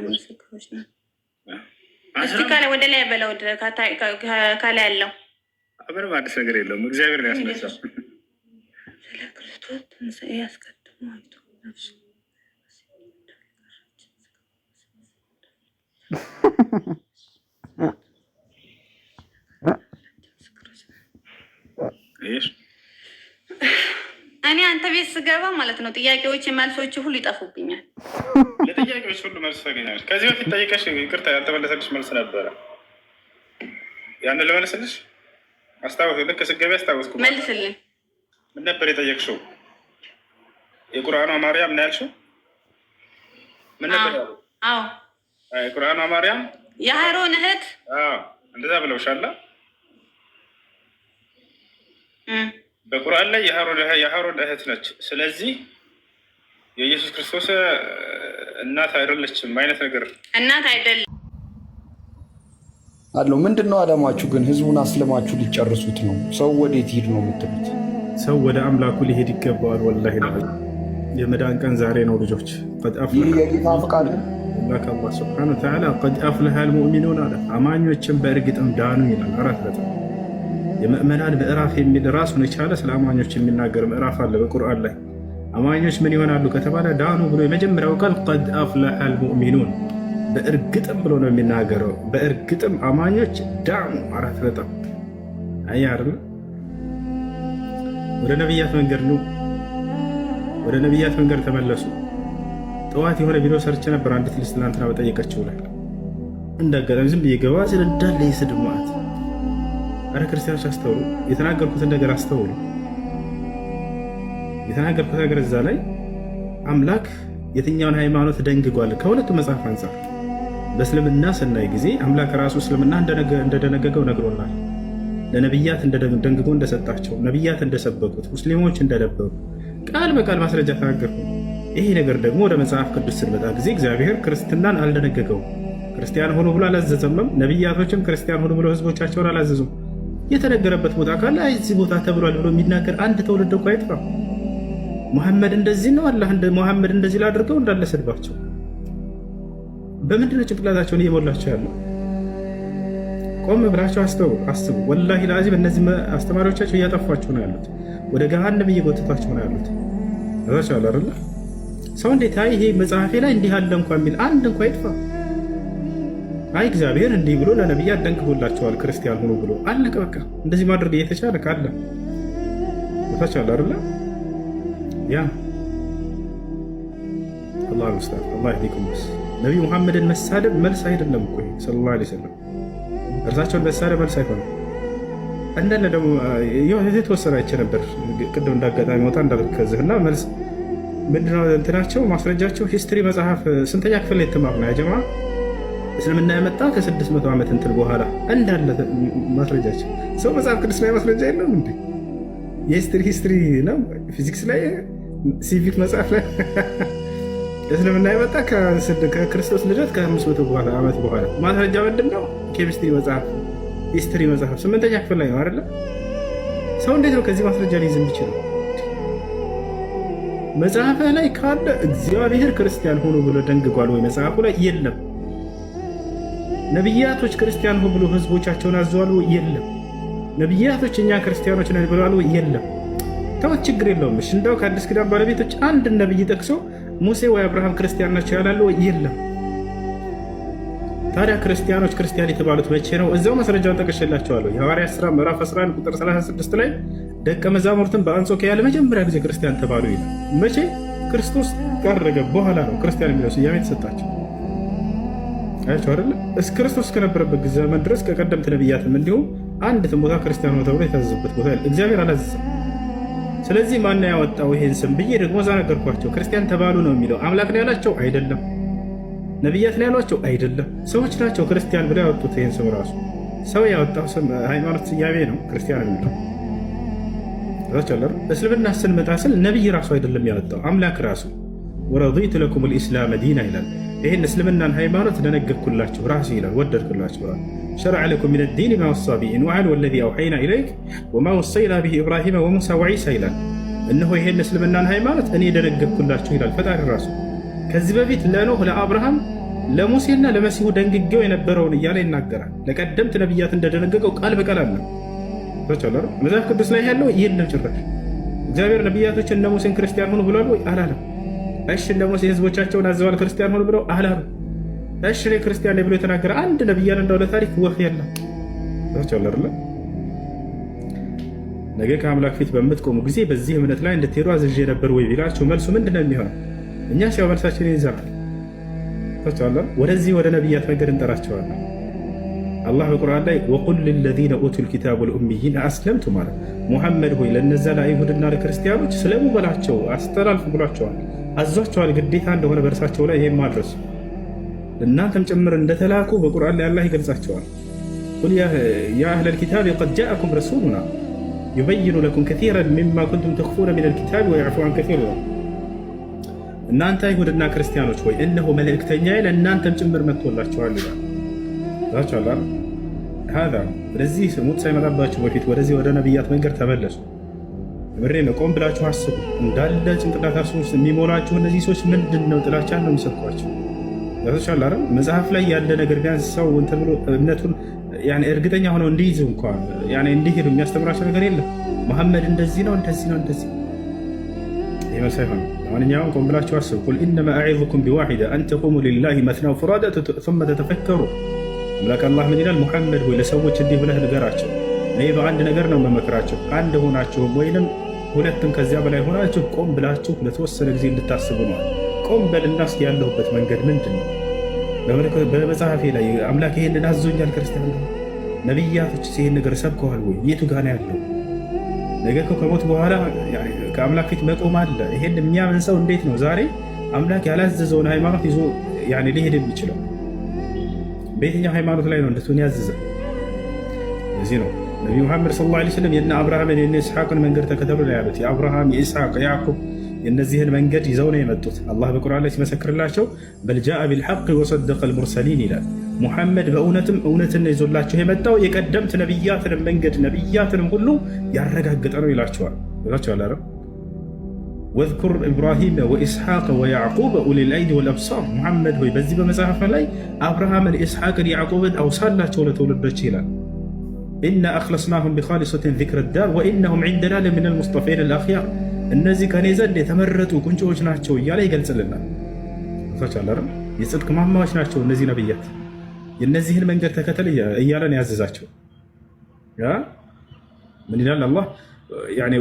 ምስክሮች ነው። እስቲ ካለ ወደ ላይ በለው ካለ ያለው ምንም አዲስ ነገር የለውም። እግዚአብሔር ነው ያስነሳው። ስለ ክርስቶስ ትንሣኤ ያስቀድሞ አይቶ ነፍሱ እኔ አንተ ቤት ስገባ ማለት ነው ጥያቄዎች መልሶች ሁሉ ይጠፉብኛል። ለጥያቄዎች ሁሉ መልስ ታገኛለሽ። ከዚህ በፊት ጠይቀሽ ይቅርታ ያልተመለሰልሽ መልስ ነበረ። ያንን ልመልስልሽ አስታወስ። ልክ ስገቢ አስታወስኩ። መልስልኝ። ምን ነበር የጠየቅሽው? የቁርአኗ ማርያም ነው ያልሽው? ምን ነበር ያለው? አዎ የቁርአኗ ማርያም የሃሮን እህት። እንደዛ ብለውሻላ። በቁርአን ላይ የሃሮን እህት ነች። ስለዚህ የኢየሱስ ክርስቶስ እናት አይደለችም አይነት ነገር እናት አይደለም አለው። ምንድነው አላማችሁ ግን? ህዝቡን አስለማችሁ ሊጨርሱት ነው። ሰው ወዴት ሂድ ነው የምትሉት? ሰው ወደ አምላኩ ሊሄድ ይገባዋል። ወላሂ የመዳን ቀን ዛሬ ነው ልጆች። ይህ የጌታ ፍቃድ ነው። አላህ ሱብሓነሁ ወተዓላ ቀድ አፍለሃል ሙእሚኑን አለ። አማኞችን በእርግጥም ዳኑ ይላል። 4 ነጥብ የምእመናን ምዕራፍ የሚል ራሱን የቻለ ስለ አማኞች የሚናገር ምዕራፍ አለ በቁርአን ላይ። አማኞች ምን ይሆናሉ ከተባለ ዳኑ ብሎ የመጀመሪያው ቃል ቀድ አፍለሃል ሙእሚኑን በእርግጥም ብሎ ነው የሚናገረው። በእርግጥም አማኞች ዳኑ 4 ነጥብ። አይ አይደል? ወደ ነቢያት መንገድ ነው። ወደ ነቢያት መንገድ ተመለሱ። ጠዋት የሆነ ቪዲዮ ሰርች ነበር አንዲት ልጅ ትናንትና በጠየቀችው ላይ እንዳጋጣሚ ዝም ብዬ ገባ ስለ እንዳለ የስድብ ማለት። አረ ክርስቲያኖች አስተውሉ፣ የተናገርኩትን ነገር አስተውሉ። የተናገርኩት ነገር እዛ ላይ አምላክ የትኛውን ሃይማኖት ደንግጓል? ከሁለቱ መጽሐፍ አንጻር በእስልምና ስናይ ጊዜ አምላክ ራሱ እስልምና እንደደነገገው ነግሮናል። ለነቢያት ደንግጎ እንደሰጣቸው፣ ነቢያት እንደሰበኩት፣ ሙስሊሞች እንደነበሩ ቃል በቃል ማስረጃ ተናገርኩ። ይሄ ነገር ደግሞ ወደ መጽሐፍ ቅዱስ ስንመጣ ጊዜ እግዚአብሔር ክርስትናን አልደነገገውም። ክርስቲያን ሆኖ ብሎ አላዘዘምም። ነቢያቶችም ክርስቲያን ሆኖ ብሎ ህዝቦቻቸውን አላዘዙም። የተነገረበት ቦታ ካለ እዚህ ቦታ ተብሏል ብሎ የሚናገር አንድ ትውልድ እኮ አይጥፋም። ሙሐመድ እንደዚህ ነው፣ አላህ ሙሐመድ እንደዚህ ላድርገው እንዳለ ስድባቸው በምንድነው ጭንቅላታቸውን እየሞላቸው ያለው? ቆም ብላቸው አስቡ። ወላሂ ለአዚም እነዚህ አስተማሪዎቻቸው እያጠፏቸው ነው ያሉት። ወደ ገሃነም እየጎተቷቸው ነው ያሉት። እዛቸው አለ አይደል? ሰው እንዴት አይ ይሄ መጽሐፌ ላይ እንዲህ አለ እንኳን የሚል አንድ እንኳን ይጥፋ። አይ እግዚአብሔር እንዲህ ብሎ ለነቢያት ደንግጎላቸዋል ክርስቲያን ሆኖ ብሎ አለቀ በቃ። እንደዚህ ማድረግ እየተቻለ ካለ እዛቸው አለ አይደል? ያ አላህ ሙስታፍ አላህ ይዲኩም። ነብዩ መሐመድን መሳደብ መልስ አይደለም እኮ ሰለላሁ ዐለይሂ ወሰለም። እርሳቸውን መሳደብ መልስ አይሆንም። እንደነ ደግሞ የተወሰነ አይቼ ነበር ቅድም እንዳጋጣሚ ወጣ እንዳልከዝህና መልስ ምንድነው እንትናቸው ማስረጃቸው ሂስትሪ መጽሐፍ ስንተኛ ክፍል ላይ የተማሩ ነው ያጀማ እስልምና የመጣ ከ600 ዓመት እንትን በኋላ እንዳለ ማስረጃቸው። ሰው መጽሐፍ ቅዱስ ላይ ማስረጃ የለውም እንዴ? የሂስትሪ ነው ፊዚክስ ላይ ሲቪክ መጽሐፍ ላይ እስልምና የመጣ ከክርስቶስ ልደት ከ500 ዓመት በኋላ ማስረጃ ምንድን ነው? ኬሚስትሪ መጽሐፍ ሂስትሪ መጽሐፍ 8ኛ ክፍል ላይ ነው አይደለ? ሰው እንዴት ነው ከዚህ ማስረጃ ሊይዝ የሚችለው? መጽሐፍ ላይ ካለ እግዚአብሔር ክርስቲያን ሆኖ ብሎ ደንግጓል ወይ? መጽሐፉ ላይ የለም። ነቢያቶች ክርስቲያን ሆኖ ብሎ ህዝቦቻቸውን አዘዋል ወይ? የለም። ነቢያቶች እኛ ክርስቲያኖች ነን ብለዋል ወይ? የለም። ተወት፣ ችግር የለውም። እሺ እንደው ከአዲስ ኪዳን ባለቤቶች አንድ ነብይ ጠቅሶ ሙሴ ወይ አብርሃም ክርስቲያን ናቸው ያላሉ ወይ? የለም። ታዲያ ክርስቲያኖች ክርስቲያን የተባሉት መቼ ነው? እዛው ማስረጃውን ጠቅሼላቸዋለሁ። የሐዋርያት ሥራ ምዕራፍ 11 ቁጥር 36 ላይ ደቀ መዛሙርትን በአንጾኪያ ለመጀመሪያ ጊዜ ክርስቲያን ተባሉ ይላል። መቼ? ክርስቶስ ካረገ በኋላ ነው ክርስቲያን የሚለው ስያሜ የተሰጣቸው። አያቸው አይደለ? እስከ ክርስቶስ ከነበረበት ዘመን ድረስ ከቀደምት ነቢያትም እንዲሁም አንድም ቦታ ክርስቲያን ነው ተብሎ የታዘዘበት ቦታ እግዚአብሔር አላዘዘም። ስለዚህ ማን ያወጣው ይሄን ስም ብዬ ደግሞ እዛ ነገርኳቸው። ክርስቲያን ተባሉ ነው የሚለው። አምላክ ነው ያላቸው አይደለም። ነቢያት ነው ያሏቸው አይደለም። ሰዎች ናቸው ክርስቲያን ብለው ያወጡት። ይሄን ስም ራሱ ሰው ያወጣው ስም ሃይማኖት ስያሜ ነው ክርስቲያን የሚለው። እስልምና ስንመጣ ስል ነቢይ ራሱ አይደለም ያወጣው አምላክ ራሱ። ወረዲቱ ለኩም ልኢስላም ዲና ይላል። ይህን እስልምናን ሃይማኖት ደነገግኩላችሁ ራሱ ይላል፣ ወደድኩላችሁ ይላል። ሸረዐ ለኩም ሚነ ዲን ማ ወሳ ቢሂ ኑሐን ወለዚ አውሐይና ኢለይክ ወማ ወሰይና ቢሂ ኢብራሂመ ወሙሳ ወዒሳ ይላል። እነሆ ይህን እስልምናን ሃይማኖት እኔ ደነገግኩላችሁ ይላል ፈጣሪ ራሱ። ከዚህ በፊት ለኖህ ለአብርሃም ለሙሴና ለመሲሁ ደንግጌው የነበረውን እያለ ይናገራል። ለቀደምት ነቢያት እንደደነገገው ቃል በቃል አለ። መጽሐፍ ቅዱስ ላይ ያለው ይህን ነው። ጭራሽ እግዚአብሔር ነቢያቶች እነ ሙሴን ክርስቲያን ሆኑ ብሏል ወይ? አላለም። እሺ እነ ሙሴ ህዝቦቻቸውን አዘዋል ክርስቲያን ሆኑ ብለው አላሉ። እሺ እኔ ክርስቲያን ነኝ ብሎ የተናገረ አንድ ነቢያን እንደው ለታሪክ ወፍ የለም። ነገ ከአምላክ ፊት በምትቆሙ ጊዜ በዚህ እምነት ላይ እንድትሄዱ አዝዤ ነበር ወይ ቢላቸው መልሱ ምንድን ነው የሚሆነው? እኛ ሲያው መልሳችን ይዘናል። ወደዚህ ወደ ነቢያት መንገድ እንጠራቸዋለን። አላህ በቁርአን ላይ ወቁል ሊለዚነ ኡቱል ኪታብ ወልኡሚይን አስለምቱ ማለት ሙሐመድ ሆይ ለነዛ ለአይሁድና ለክርስቲያኖች ስለሙ በላቸው አስተላልፉ ብሏቸዋል፣ አዟቸዋል። ግዴታ እንደሆነ በእርሳቸው ላይ ይሄን ማድረሱ እናንተም ጭምር እንደተላኩ በቁርአን ላይ አላህ ይገልጻቸዋል። ቁል ያ አህለል ኪታብ ቀድ ጃአኩም ረሱሉና ዩበይኑ ለኩም ከሲረን ሚማ ኩንቱም ተኽፉነ ሚነል ኪታብ ወየዕፉ ዐን ከሲር። እናንተ አይሁድና ክርስቲያኖች ሆይ እነሆ መልእክተኛዬ ለእናንተም ጭምር መጥቶላችኋል ይላል። ስለዚህ ሙት ሳይመጣባችሁ በፊት ወደዚህ ወደ ነቢያት መንገድ ተመለሱ። ምሬ መቆም ብላችሁ አስቡ። እንዳለ ጭንቅላታችሁ ውስጥ የሚሞላችሁ እነዚህ ሰዎች ምንድን ነው ጥላቻን ነው የሚሰብኳቸው። መጽሐፍ ላይ ያለ ነገር ቢያንስ ሰው እንትን ብሎ እምነቱን እርግጠኛ ሆነው እንዲይዙ እንኳን እንዲሄዱ የሚያስተምራቸው ነገር የለም። መሐመድ እንደዚህ ነው እንደዚህ ነው እንደዚህ ይህ መልስ አይሆንም። ማንኛውም ቆም ብላችሁ አስቡ። ቁል ኢነማ አዒዙኩም ቢዋሒዳ አን ተቁሙ ሊላሂ መስና ወፉራዳ ሱመ ተተፈከሩ። አምላክ አላህ ምን ይላል? ሙሐመድ ሆይ ለሰዎች እንዲህ ብለህ ንገራቸው፣ እኔ በአንድ ነገር ነው መመክራቸው፣ አንድ ሆናችሁም ወይንም ሁለትም ከዚያ በላይ ሆናችሁ ቆም ብላችሁ ለተወሰነ ጊዜ እንድታስቡ ነው። ቆም በልና እስኪ ያለሁበት መንገድ ምንድን ነው? በመጽሐፌ ላይ አምላክ ይሄንን አዞኛል። ክርስቲያን ነው ነቢያቶች ይሄን ነገር ሰብከዋል ወይ? የቱ ጋር ነው ያለው? ነገ ከሞት በኋላ ከአምላክ ፊት መቆም አለ። ይሄን የሚያምን ሰው እንዴት ነው ዛሬ አምላክ ያላዘዘውን ሃይማኖት ይዞ ሊሄድ የሚችለው? በየትኛው ሃይማኖት ላይ ነው እንደሱን ያዘዘ? እዚህ ነው ነቢዩ መሐመድ ሰለላሁ ዐለይሂ ወሰለም የነ አብርሃምን የነ ኢስሐቅን መንገድ ተከተሉ ነው ያሉት። የአብርሃም የኢስሐቅ የያዕቁብ የእነዚህን መንገድ ይዘው ነው የመጡት። አላህ በቁርአን ላይ ሲመሰክርላቸው በልጃአ ቢልሐቅ ወሰደቀ ልሙርሰሊን ይላል። ሙሐመድ በእውነትም እውነትን ይዞላቸው የመጣው የቀደምት ነቢያትንም መንገድ ነቢያትንም ሁሉ ያረጋገጠ ነው ይላቸዋል። ይላቸዋል ወዝኩር ኢብራሂም ወኢስሐቅ ወያዕቁብ ኡሊል አይዲ ወልአብሳር። ሙሐመድ ሆይ በዚህ በመጽሐፍ ላይ አብርሃምን፣ ኢስሐቅን፣ ያዕቁብን አውሳላቸው ለትውልዶች ይላል። ኢና አኽለስናሁም ቢኻሊሰትን ዚክረ ዳር ወኢነሁም ዒንደና ለሚነል ሙስጠፊን አልአኽያር። እነዚህ ከኔ ዘንድ የተመረጡ ቁንጮዎች ናቸው እያለ ይገልጽልናል። የጽድቅ ማማዎች ናቸው እነዚህ ነቢያት። የእነዚህን መንገድ ተከተል እያለን ያዘዛቸው ምን ይላል አላህ?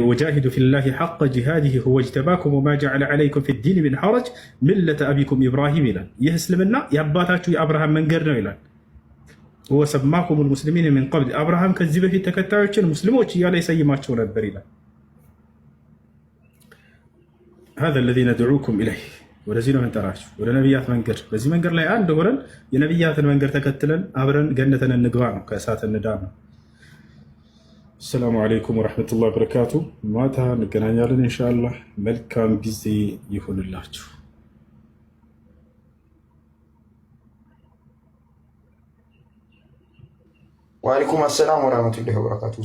ወጃሂዱ ፊላሂ ሐቀ ጂሃዲሂ ሁወ እጅተባኩም ወማ ጀዐለ ዐለይኩም ፊዲን ሚን ሐረጅ ሚለተ አቢኩም ኢብራሂም ይላል። ይህ እስልምና የአባታችሁ የአብርሃም መንገድ ነው ይላል። ሁወ ሰማኩም ልሙስሊሚን ሚን ቀብል፣ አብርሃም ከዚህ በፊት ተከታዮችን ሙስሊሞች እያለ ይሰይማቸው ነበር ይላል። ሀዛ አለዚ ነድዑኩም ኢለይህ፣ ወደዚህ ነው መንጠራችሁ፣ ወደ ነቢያት መንገድ። በዚህ መንገድ ላይ አንድ ሆነን የነቢያትን መንገድ ተከትለን አብረን ገነትን እንግባ ነው፣ ከእሳት እንዳን ነው። አሰላሙ አለይኩም ወረሕመቱላሂ ወበረካቱ። ማታ እንገናኛለን ኢንሻአላህ። መልካም ጊዜ ይሁንላችሁ። ወአለይኩም አሰላም ወረሕመቱላሂ ወበረካቱ።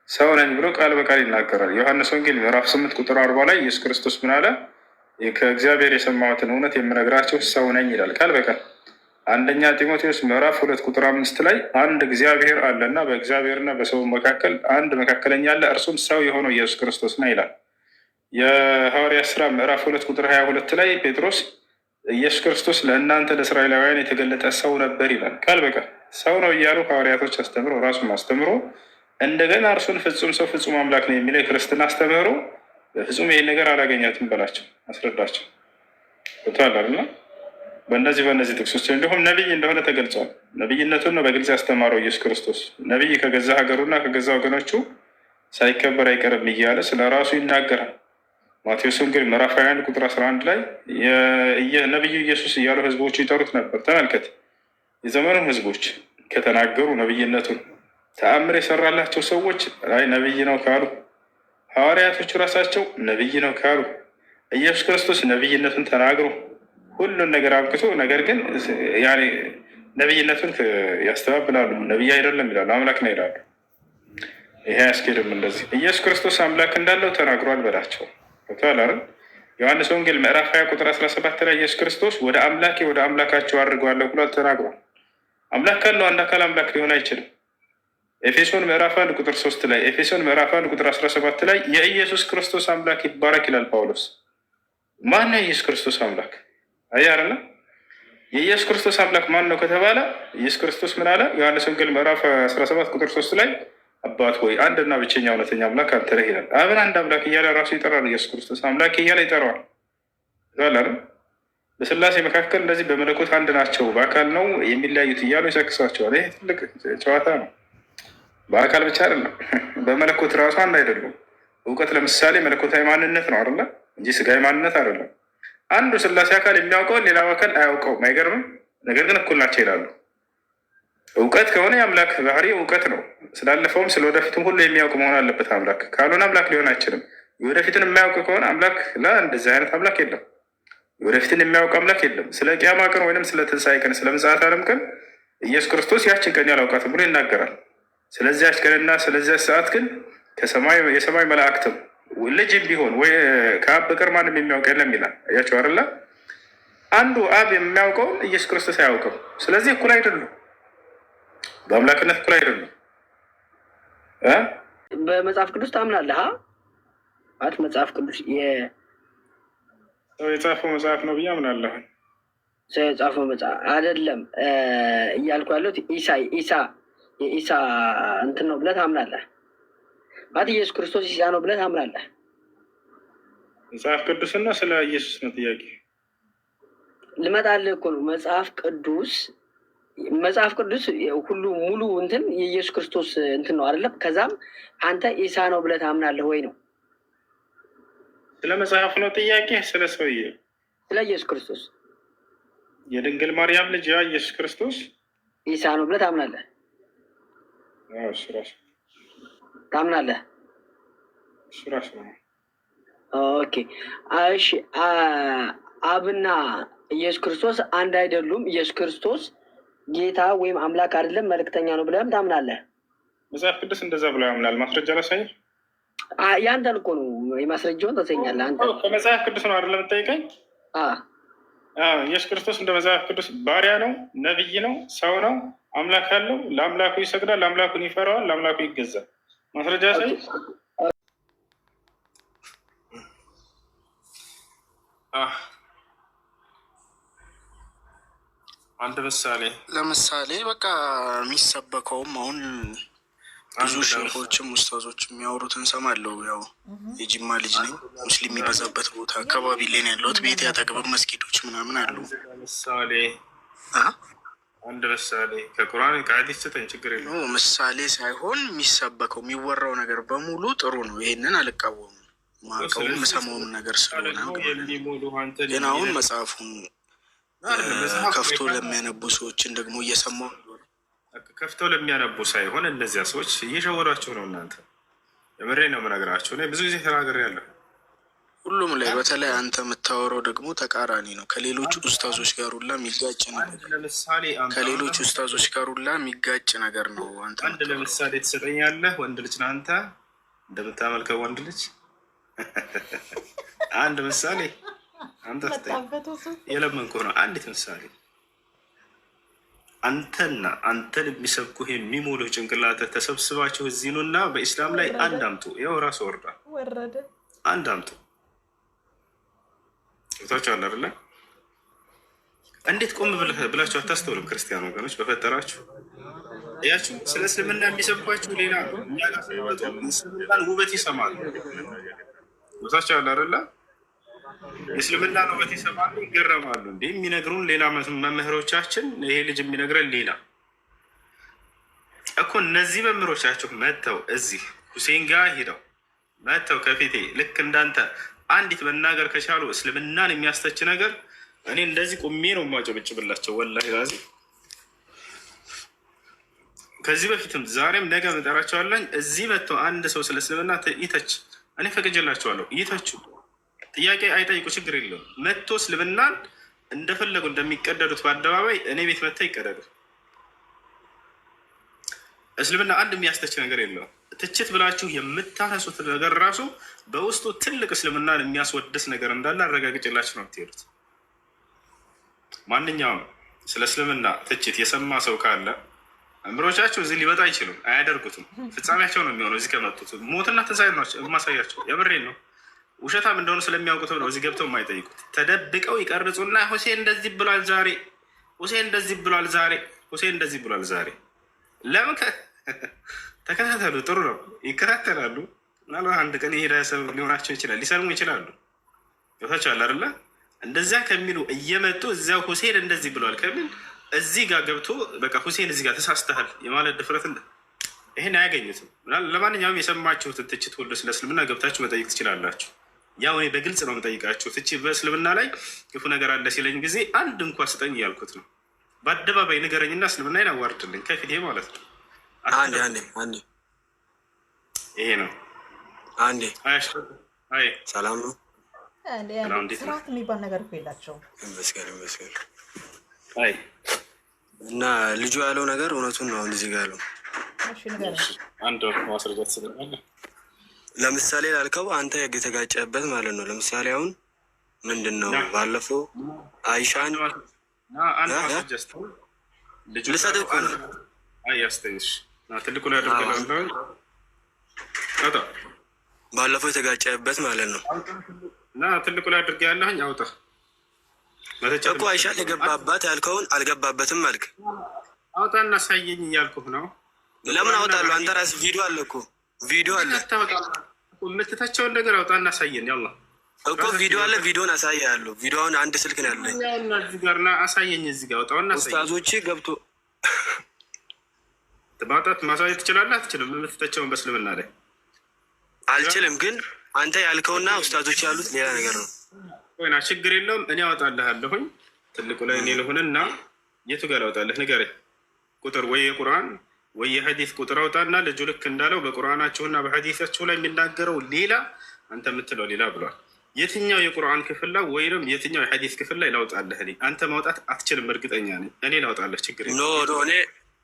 ሰው ነኝ ብሎ ቃል በቃል ይናገራል። ዮሐንስ ወንጌል ምዕራፍ 8 ቁጥር 40 ላይ ኢየሱስ ክርስቶስ ምን አለ? ከእግዚአብሔር የሰማሁትን እውነት የምነግራችሁ ሰው ነኝ ይላል ቃል በቃል። አንደኛ ጢሞቴዎስ ምዕራፍ 2 ቁጥር 5 ላይ አንድ እግዚአብሔር አለና በእግዚአብሔርና በሰው መካከል አንድ መካከለኛ አለ፣ እርሱም ሰው የሆነው ኢየሱስ ክርስቶስ ነው ይላል። የሐዋርያት ሥራ ምዕራፍ 2 ቁጥር 22 ላይ ጴጥሮስ ኢየሱስ ክርስቶስ ለእናንተ ለእስራኤላውያን የተገለጠ ሰው ነበር ይላል ቃል በቃል። ሰው ነው እያሉ ሐዋርያቶች አስተምሮ ራሱን አስተምሮ እንደገና እርሱን ፍጹም ሰው ፍጹም አምላክ ነው የሚለው የክርስትና አስተምህሮ በፍጹም ይህን ነገር አላገኛትም በላቸው፣ አስረዳቸው። ቦታላልና በእነዚህ ጥቅሶች እንዲሁም ነቢይ እንደሆነ ተገልጿል። ነቢይነቱን ነው በግልጽ ያስተማረው ኢየሱስ ክርስቶስ። ነቢይ ከገዛ ሀገሩና ከገዛ ወገኖቹ ሳይከበር አይቀርም እያለ ስለ ራሱ ይናገራል። ማቴዎስ ወንጌል ምዕራፍ 21 ቁጥር 11 ላይ ነቢዩ ኢየሱስ እያሉ ህዝቦቹ ይጠሩት ነበር። ተመልከት፣ የዘመኑም ህዝቦች ከተናገሩ ነቢይነቱን ተአምር የሰራላቸው ሰዎች አይ ነቢይ ነው ካሉ፣ ሐዋርያቶቹ ራሳቸው ነቢይ ነው ካሉ፣ ኢየሱስ ክርስቶስ ነቢይነቱን ተናግሮ ሁሉን ነገር አብቅቶ ነገር ግን ያኔ ነቢይነቱን ያስተባብላሉ። ነቢይ አይደለም ይላሉ፣ አምላክ ነው ይላሉ። ይሄ አያስኬድም። እንደዚህ ኢየሱስ ክርስቶስ አምላክ እንዳለው ተናግሯል በላቸው። አይደል? ዮሐንስ ወንጌል ምዕራፍ 20 ቁጥር 17 ላይ ኢየሱስ ክርስቶስ ወደ አምላኬ ወደ አምላካቸው አድርገዋለሁ ብሏል፣ ተናግሯል። አምላክ ካለው አንድ አካል አምላክ ሊሆን አይችልም። ኤፌሶን ምዕራፍ 1 ቁጥር 3 ላይ ኤፌሶን ምዕራፍ 1 ቁጥር 17 ላይ የኢየሱስ ክርስቶስ አምላክ ይባረክ ይላል ጳውሎስ። ማን ነው የኢየሱስ ክርስቶስ አምላክ? አያርና የኢየሱስ ክርስቶስ አምላክ ማን ነው ከተባለ ኢየሱስ ክርስቶስ ምን አለ? ዮሐንስ ወንጌል ምዕራፍ 17 ቁጥር 3 ላይ አባት ሆይ አንድና ብቸኛ እውነተኛ አምላክ አንተ ነህ ይላል። አብን አንድ አምላክ እያለ ራሱ ይጠራል። ኢየሱስ ክርስቶስ አምላክ እያለ ይጠራዋል። በስላሴ መካከል እንደዚህ በመለኮት አንድ ናቸው፣ በአካል ነው የሚለያዩት እያሉ ይሰክሷቸዋል። ይህ ትልቅ ጨዋታ ነው። በአካል ብቻ አይደለም፣ በመለኮት ራሱ አንድ አይደሉም። እውቀት ለምሳሌ መለኮታዊ ማንነት ነው አይደለ እንጂ ስጋዊ ማንነት አይደለም። አንዱ ስላሴ አካል የሚያውቀውን ሌላው አካል አያውቀውም። አይገርምም? ነገር ግን እኩል ናቸው ይላሉ። እውቀት ከሆነ የአምላክ ባህሪ እውቀት ነው። ስላለፈውም ስለ ወደፊትም ሁሉ የሚያውቅ መሆን አለበት አምላክ። ካልሆነ አምላክ ሊሆን አይችልም። የወደፊትን የማያውቅ ከሆነ አምላክ እንደዚህ አይነት አምላክ የለም። የወደፊትን የሚያውቅ አምላክ የለም። ስለ ቂያማ ቀን ወይም ስለ ትንሣኤ ቀን፣ ስለ ምጽአተ ዓለም ቀን ኢየሱስ ክርስቶስ ያችን ቀን ያላውቃትም ብሎ ይናገራል። ስለዚያች ቀንና ስለዚያች ሰዓት ግን የሰማይ መላእክትም ልጅም ቢሆን ወይ ከአብ በቀር ማንም የሚያውቅ የለም ይላል። አያቸው አይደለ? አንዱ አብ የሚያውቀውን ኢየሱስ ክርስቶስ አያውቅም። ስለዚህ እኩል አይደሉም፣ በአምላክነት እኩል አይደሉም። በመጽሐፍ ቅዱስ ታምናለህ? ማለት መጽሐፍ ቅዱስ ሰው የጻፈው መጽሐፍ ነው ብዬ አምናለሁ። ሰው የጻፈው መጽሐፍ አይደለም እያልኩ ያለሁት የኢሳ እንትን ነው ብለህ ታምናለህ? ማለት ኢየሱስ ክርስቶስ ኢሳ ነው ብለህ ታምናለህ? መጽሐፍ ቅዱስና ስለ ኢየሱስ ነው ጥያቄ። ልመጣልህ እኮ ነው። መጽሐፍ ቅዱስ ሁሉ ሙሉ እንትን የኢየሱስ ክርስቶስ እንትን ነው አይደለም? ከዛም አንተ ኢሳ ነው ብለህ ታምናለህ ወይ ነው? ስለ መጽሐፍ ነው ጥያቄ? ስለ ሰውዬ? ስለ ኢየሱስ ክርስቶስ የድንግል ማርያም ልጅ ያ ኢየሱስ ክርስቶስ ኢሳ ነው ብለህ ታምናለህ? እሱ ራሱ ታምናለህ? እሱ ራሱ ነው። ኦኬ እሺ። አብና ኢየሱስ ክርስቶስ አንድ አይደሉም። ኢየሱስ ክርስቶስ ጌታ ወይም አምላክ አይደለም መልእክተኛ ነው ብለህም ታምናለህ? መጽሐፍ ቅዱስ እንደዛ ብሎ ያምናል። ማስረጃ ላሳይ? ያንተን እኮ ነው የማስረጃውን ታሳኛለህ አንተ። ከመጽሐፍ ቅዱስ ነው አይደለም የምጠይቀኝ? ኢየሱስ ክርስቶስ እንደ መጽሐፍ ቅዱስ ባሪያ ነው፣ ነብይ ነው፣ ሰው ነው፣ አምላክ አለው። ለአምላኩ ይሰግዳል፣ ለአምላኩን ይፈራዋል፣ ለአምላኩ ይገዛል። ማስረጃ ሳይ? አንድ ለምሳሌ በቃ የሚሰበከውም አሁን ብዙ ሼሆችም ኡስታዞች የሚያወሩትን ሰማለሁ። ያው የጅማ ልጅ ነኝ። ሙስሊም የሚበዛበት ቦታ አካባቢ ላይ ነው ያለሁት። ቤት ያጠገብ መስጊዶች ምናምን አሉ። አንድ ምሳሌ ከቁርአን ከሐዲስ ስጠኝ፣ ችግር የለውም። ምሳሌ ሳይሆን የሚሰበከው የሚወራው ነገር በሙሉ ጥሩ ነው። ይሄንን አልቃወሙም። ማቀውም የምሰማውም ነገር ስለሆነ ግን አሁን መጽሐፉን ከፍቶ ለሚያነቡ ሰዎችን ደግሞ እየሰማው ከፍተው ለሚያነቡ ሳይሆን እነዚያ ሰዎች እየሸወዷቸው ነው። እናንተ የምሬ ነው የምነግራቸው። እኔ ብዙ ጊዜ ተናግሬያለሁ። ሁሉም ላይ በተለይ አንተ የምታወራው ደግሞ ተቃራኒ ነው። ከሌሎች ኡስታዞች ጋር ሁላ የሚጋጭ ነገር ነው። አንድ ለምሳሌ ትሰጠኛለህ? ወንድ ልጅ ነህ አንተ እንደምታመልከው ወንድ ልጅ አንድ ምሳሌ አንተ የለመንኩህ ነው። አንዲት ምሳሌ አንተን የሚሰብኩህ የሚሞሉ ጭንቅላትህ ተሰብስባችሁ እዚህ ኑና በኢስላም ላይ አንድ አምጡ። ይኸው ራሱ ወረደ። አንድ አምጡ። ቦታቸው አለ አይደለ? እንዴት ቆም ብላችሁ አታስተውልም? ክርስቲያን ወገኖች በፈጠራችሁ እያችሁ ስለ እስልምና የሚሰብኳችሁ ሌላ ነው። እኛ ጋር ሲመጡ እስልምናን ውበት ይሰማሉ። ቦታቸው አለ አይደለ? የእስልምናን ውበት ይሰማሉ፣ ይገረማሉ። እንዴ የሚነግሩን ሌላ መምህሮቻችን፣ ይሄ ልጅ የሚነግረን ሌላ እኮ። እነዚህ መምህሮቻችሁ መጥተው እዚህ ሁሴን ጋር ሄደው መተው ከፊቴ ልክ እንዳንተ አንዲት መናገር ከቻሉ እስልምናን የሚያስተች ነገር እኔ እንደዚህ ቁሜ ነው የማጨበጭብላቸው። ወላሂ ራዚ ከዚህ በፊትም ዛሬም ነገ እጠራቸዋለሁ። እዚህ መተው አንድ ሰው ስለ እስልምና ይተች፣ እኔ ፈቅጄላቸዋለሁ። ይተቹ፣ ጥያቄ አይጠይቁ፣ ችግር የለውም። መቶ እስልምናን እንደፈለጉ እንደሚቀደዱት በአደባባይ እኔ ቤት መጥተው ይቀደዱ። እስልምና አንድ የሚያስተች ነገር የለውም። ትችት ብላችሁ የምታነሱት ነገር ራሱ በውስጡ ትልቅ እስልምናን የሚያስወድስ ነገር እንዳለ አረጋግጬላችሁ ነው የምትሄዱት። ማንኛውም ስለ እስልምና ትችት የሰማ ሰው ካለ እምሮቻቸው እዚህ ሊመጣ አይችሉም፣ አያደርጉትም። ፍጻሜያቸው ነው የሚሆነው። እዚህ ከመጡት ሞትና ትንሣኤ ነው የማሳያቸው። የምሬን ነው። ውሸታም እንደሆኑ ስለሚያውቁት ነው እዚህ ገብተው የማይጠይቁት። ተደብቀው ይቀርጹና ሁሴን እንደዚህ ብሏል ዛሬ፣ ሁሴን እንደዚህ ብሏል ዛሬ፣ ሁሴን እንደዚህ ብሏል ዛሬ። ለምን ተከታተሉ። ጥሩ ነው፣ ይከታተላሉ። ምናልባት አንድ ቀን የሄዳ ሰው ሊሆናቸው ይችላል፣ ሊሰልሙ ይችላሉ። ገብታችኋል አይደለ? እንደዚያ ከሚሉ እየመጡ እዚያው ሁሴን እንደዚህ ብሏል ከሚል እዚህ ጋር ገብቶ በቃ ሁሴን እዚህ ጋር ተሳስተሃል የማለት ድፍረት ይህን አያገኙትም። ለማንኛውም የሰማችሁትን ትችት ሁሉ ስለ እስልምና ገብታችሁ መጠየቅ ትችላላችሁ። ያው እኔ በግልጽ ነው የምጠይቃችሁ። ትችት በእስልምና ላይ ክፉ ነገር አለ ሲለኝ ጊዜ አንድ እንኳ ስጠኝ እያልኩት ነው። በአደባባይ ንገረኝና እስልምናን አዋርድልኝ ከፊቴ ማለት ነው። አንዴ ይሄ ነው። አንዴ አይ ሰላም ነው። ስርዓት የሚባል ነገር እኮ የላቸውም። ይመስገን። አይ እና ልጁ ያለው ነገር እውነቱን ነው። አሁን እዚህ ጋር ያለው አንድ ማስረጃ ትሰጠኛለ። ለምሳሌ ላልከው አንተ የተጋጨበት ማለት ነው። ለምሳሌ አሁን ምንድን ነው ባለፈው አይሻን ልሰጥህ እኮ ነው። አያስተኝሽ ትልቁ ላይ አድርገ ባለፈው የተጋጨበት ማለት ነው። እና ትልቁ ላይ አድርገ ያለኝ አውጣ እኮ አይሻ የገባባት ያልከውን አልገባበትም አልክ። አውጣና ሳየኝ እያልኩህ ነው። ለምን አውጣለሁ? አንተ ራስህ ቪዲዮ አለ እኮ ቪዲዮ አለ። የምትታቸውን ነገር አውጣና አሳየን። ያላ እኮ ቪዲዮ አለ። ቪዲዮን አሳያለሁ። ቪዲዮውን አንድ ስልክ ነው ያለኝ። እዚህ ጋር ና አሳየኝ። እዚህ ጋር አውጣውና አሳየኝ። ኡስታዞች ገብቶ ማውጣት ማሳየት ትችላለህ? አትችልም? የምትታቸውን በእስልምና ላይ አልችልም። ግን አንተ ያልከውና ኡስታዞች ያሉት ሌላ ነገር ነው። ወይና ችግር የለውም። እኔ አወጣልሃለሁኝ። ትልቁ ላይ እኔ ልሁንና የቱ ጋር አወጣልህ ንገረኝ። ቁጥር ወይ የቁርአን ወይ የሐዲስ ቁጥር አውጣና ልጁ ልክ እንዳለው በቁርአናችሁና በሐዲሳችሁ ላይ የሚናገረው ሌላ አንተ የምትለው ሌላ ብሏል። የትኛው የቁርአን ክፍል ላይ ወይም የትኛው የሐዲስ ክፍል ላይ ላውጣልህ? እኔ አንተ ማውጣት አትችልም፣ እርግጠኛ ነኝ። እኔ ላውጣልህ። ችግር የለውም። ኖ እኔ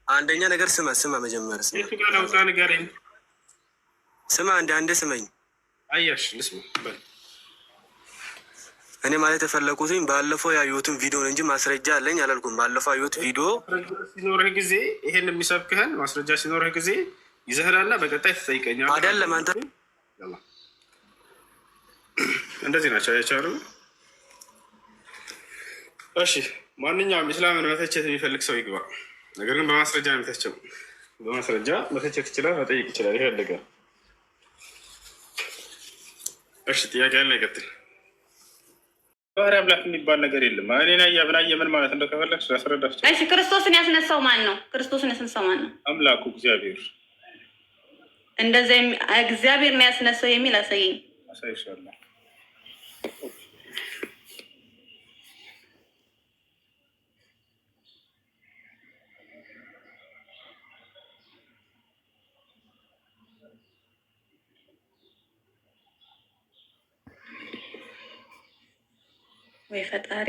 አንደኛ ነገር ስማ መጀመሪያ የቱ ጋር ላውጣ ንገረኝ። ስማ አንዴ ስመኝ። አያሽ ልስማ በል። እኔ ማለት የፈለኩትኝ ባለፈው ያዩትን ቪዲዮ እንጂ ማስረጃ አለኝ አላልኩም። ባለፈው ያዩት ቪዲዮ ሲኖርህ ጊዜ ይሄን የሚሰብክህን ማስረጃ ሲኖርህ ጊዜ ይዘህላና በቀጣይ ትጠይቀኛለህ። አይደለም አንተ እንደዚህ ናቸው አይቻሉ። እሺ ማንኛውም እስላምን መተቸት የሚፈልግ ሰው ይግባ። ነገር ግን በማስረጃ ነው የሚተቸው። በማስረጃ መተቸት ይችላል፣ መጠየቅ ይችላል። ይሄ ያለገ እሺ ጥያቄ ያለ ይቀጥል። ባህሪ አምላክ የሚባል ነገር የለም። እኔና ያብናየ ምን ማለት እንደው ከፈለግሽ ላስረዳሽ። እሺ ክርስቶስን ያስነሳው ማን ነው? ክርስቶስን ያስነሳው ማን ነው? አምላኩ እግዚአብሔር። እንደዛ እግዚአብሔር ነው ያስነሳው የሚል አሳየኝ። አሳይሻለሁ። ወይ ፈጣሪ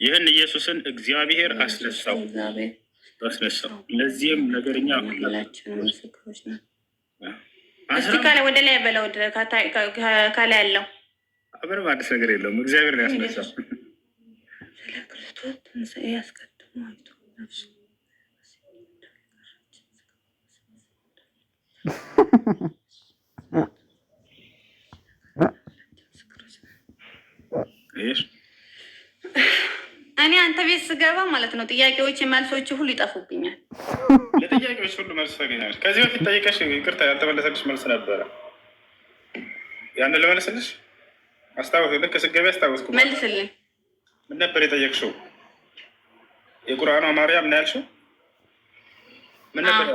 ይህን ኢየሱስን እግዚአብሔር አስነሳው። ለዚህም ነገርኛ ምስክሮች ነው። እስኪ ካለ ወደ ላይ በለው ካለ ያለው ምንም አዲስ ነገር የለውም። እግዚአብሔር ነው ያስነሳው። ስለ ክርስቶስ ትንሣኤ ያስቀድሞ አይቶ ነፍሱ እኔ አንተ ቤት ስገባ ማለት ነው ጥያቄዎች መልሶች ሁሉ ይጠፉብኛል። ለጥያቄዎች ሁሉ መልስ ታገኛለሽ። ከዚህ በፊት ጠይቀሽ ይቅርታ ያልተመለሰልሽ መልስ ነበረ። ያንን ልመልስልሽ አስታወስ። ልክ ስገቢ አስታወስኩ። መልስልኝ። ምን ነበር የጠየቅሽው? የቁርአኗ ማርያም ነው ያልሽው? ምን ነበር?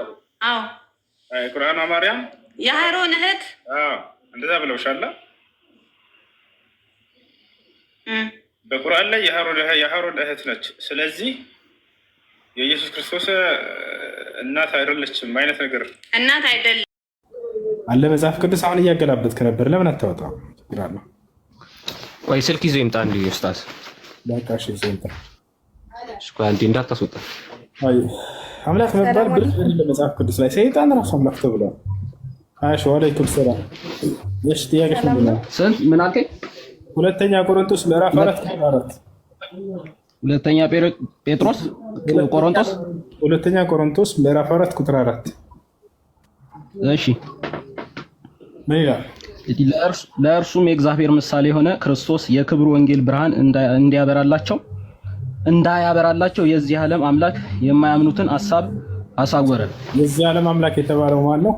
አዎ የቁርአኗ ማርያም የሃሮን እህት። እንደዛ ብለውሻል። በቁርአን ላይ የሃሮን እህት ነች። ስለዚህ የኢየሱስ ክርስቶስ እናት አይደለችም አይነት ነገር እናት አይደለም አለ መጽሐፍ ቅዱስ። አሁን እያገላበጥክ ነበር፣ ለምን አታወጣው? ችግር አለው። ቆይ ስልክ ይዞ ይምጣ። እንዴ ኡስታዝ በቃ እሺ፣ ይዞ ይምጣ። አንዴ እንዳታስወጣ። አይ አምላክ መባል ብልጥ አይደለም መጽሐፍ ቅዱስ ላይ። ሰይጣን ራሱ አምላክ ተብሏል። አይሽ ወአለይኩም ሰላም። እሺ ጥያቄሽ ምንድን ነው? ስንት ምን አልከኝ? ሁለተኛ ቆሮንቶስ ምዕራፍ 4 ሁለተኛ ጴጥሮስ ቆሮንቶስ ሁለተኛ ቆሮንቶስ ምዕራፍ 4 ቁጥር 4 እሺ ምን ይላል? ለእርሱም የእግዚአብሔር ምሳሌ የሆነ ክርስቶስ የክብሩ ወንጌል ብርሃን እንዳያበራላቸው የዚህ ዓለም አምላክ የማያምኑትን ሐሳብ አሳወረ። የዚህ ዓለም አምላክ የተባለው ማን ነው?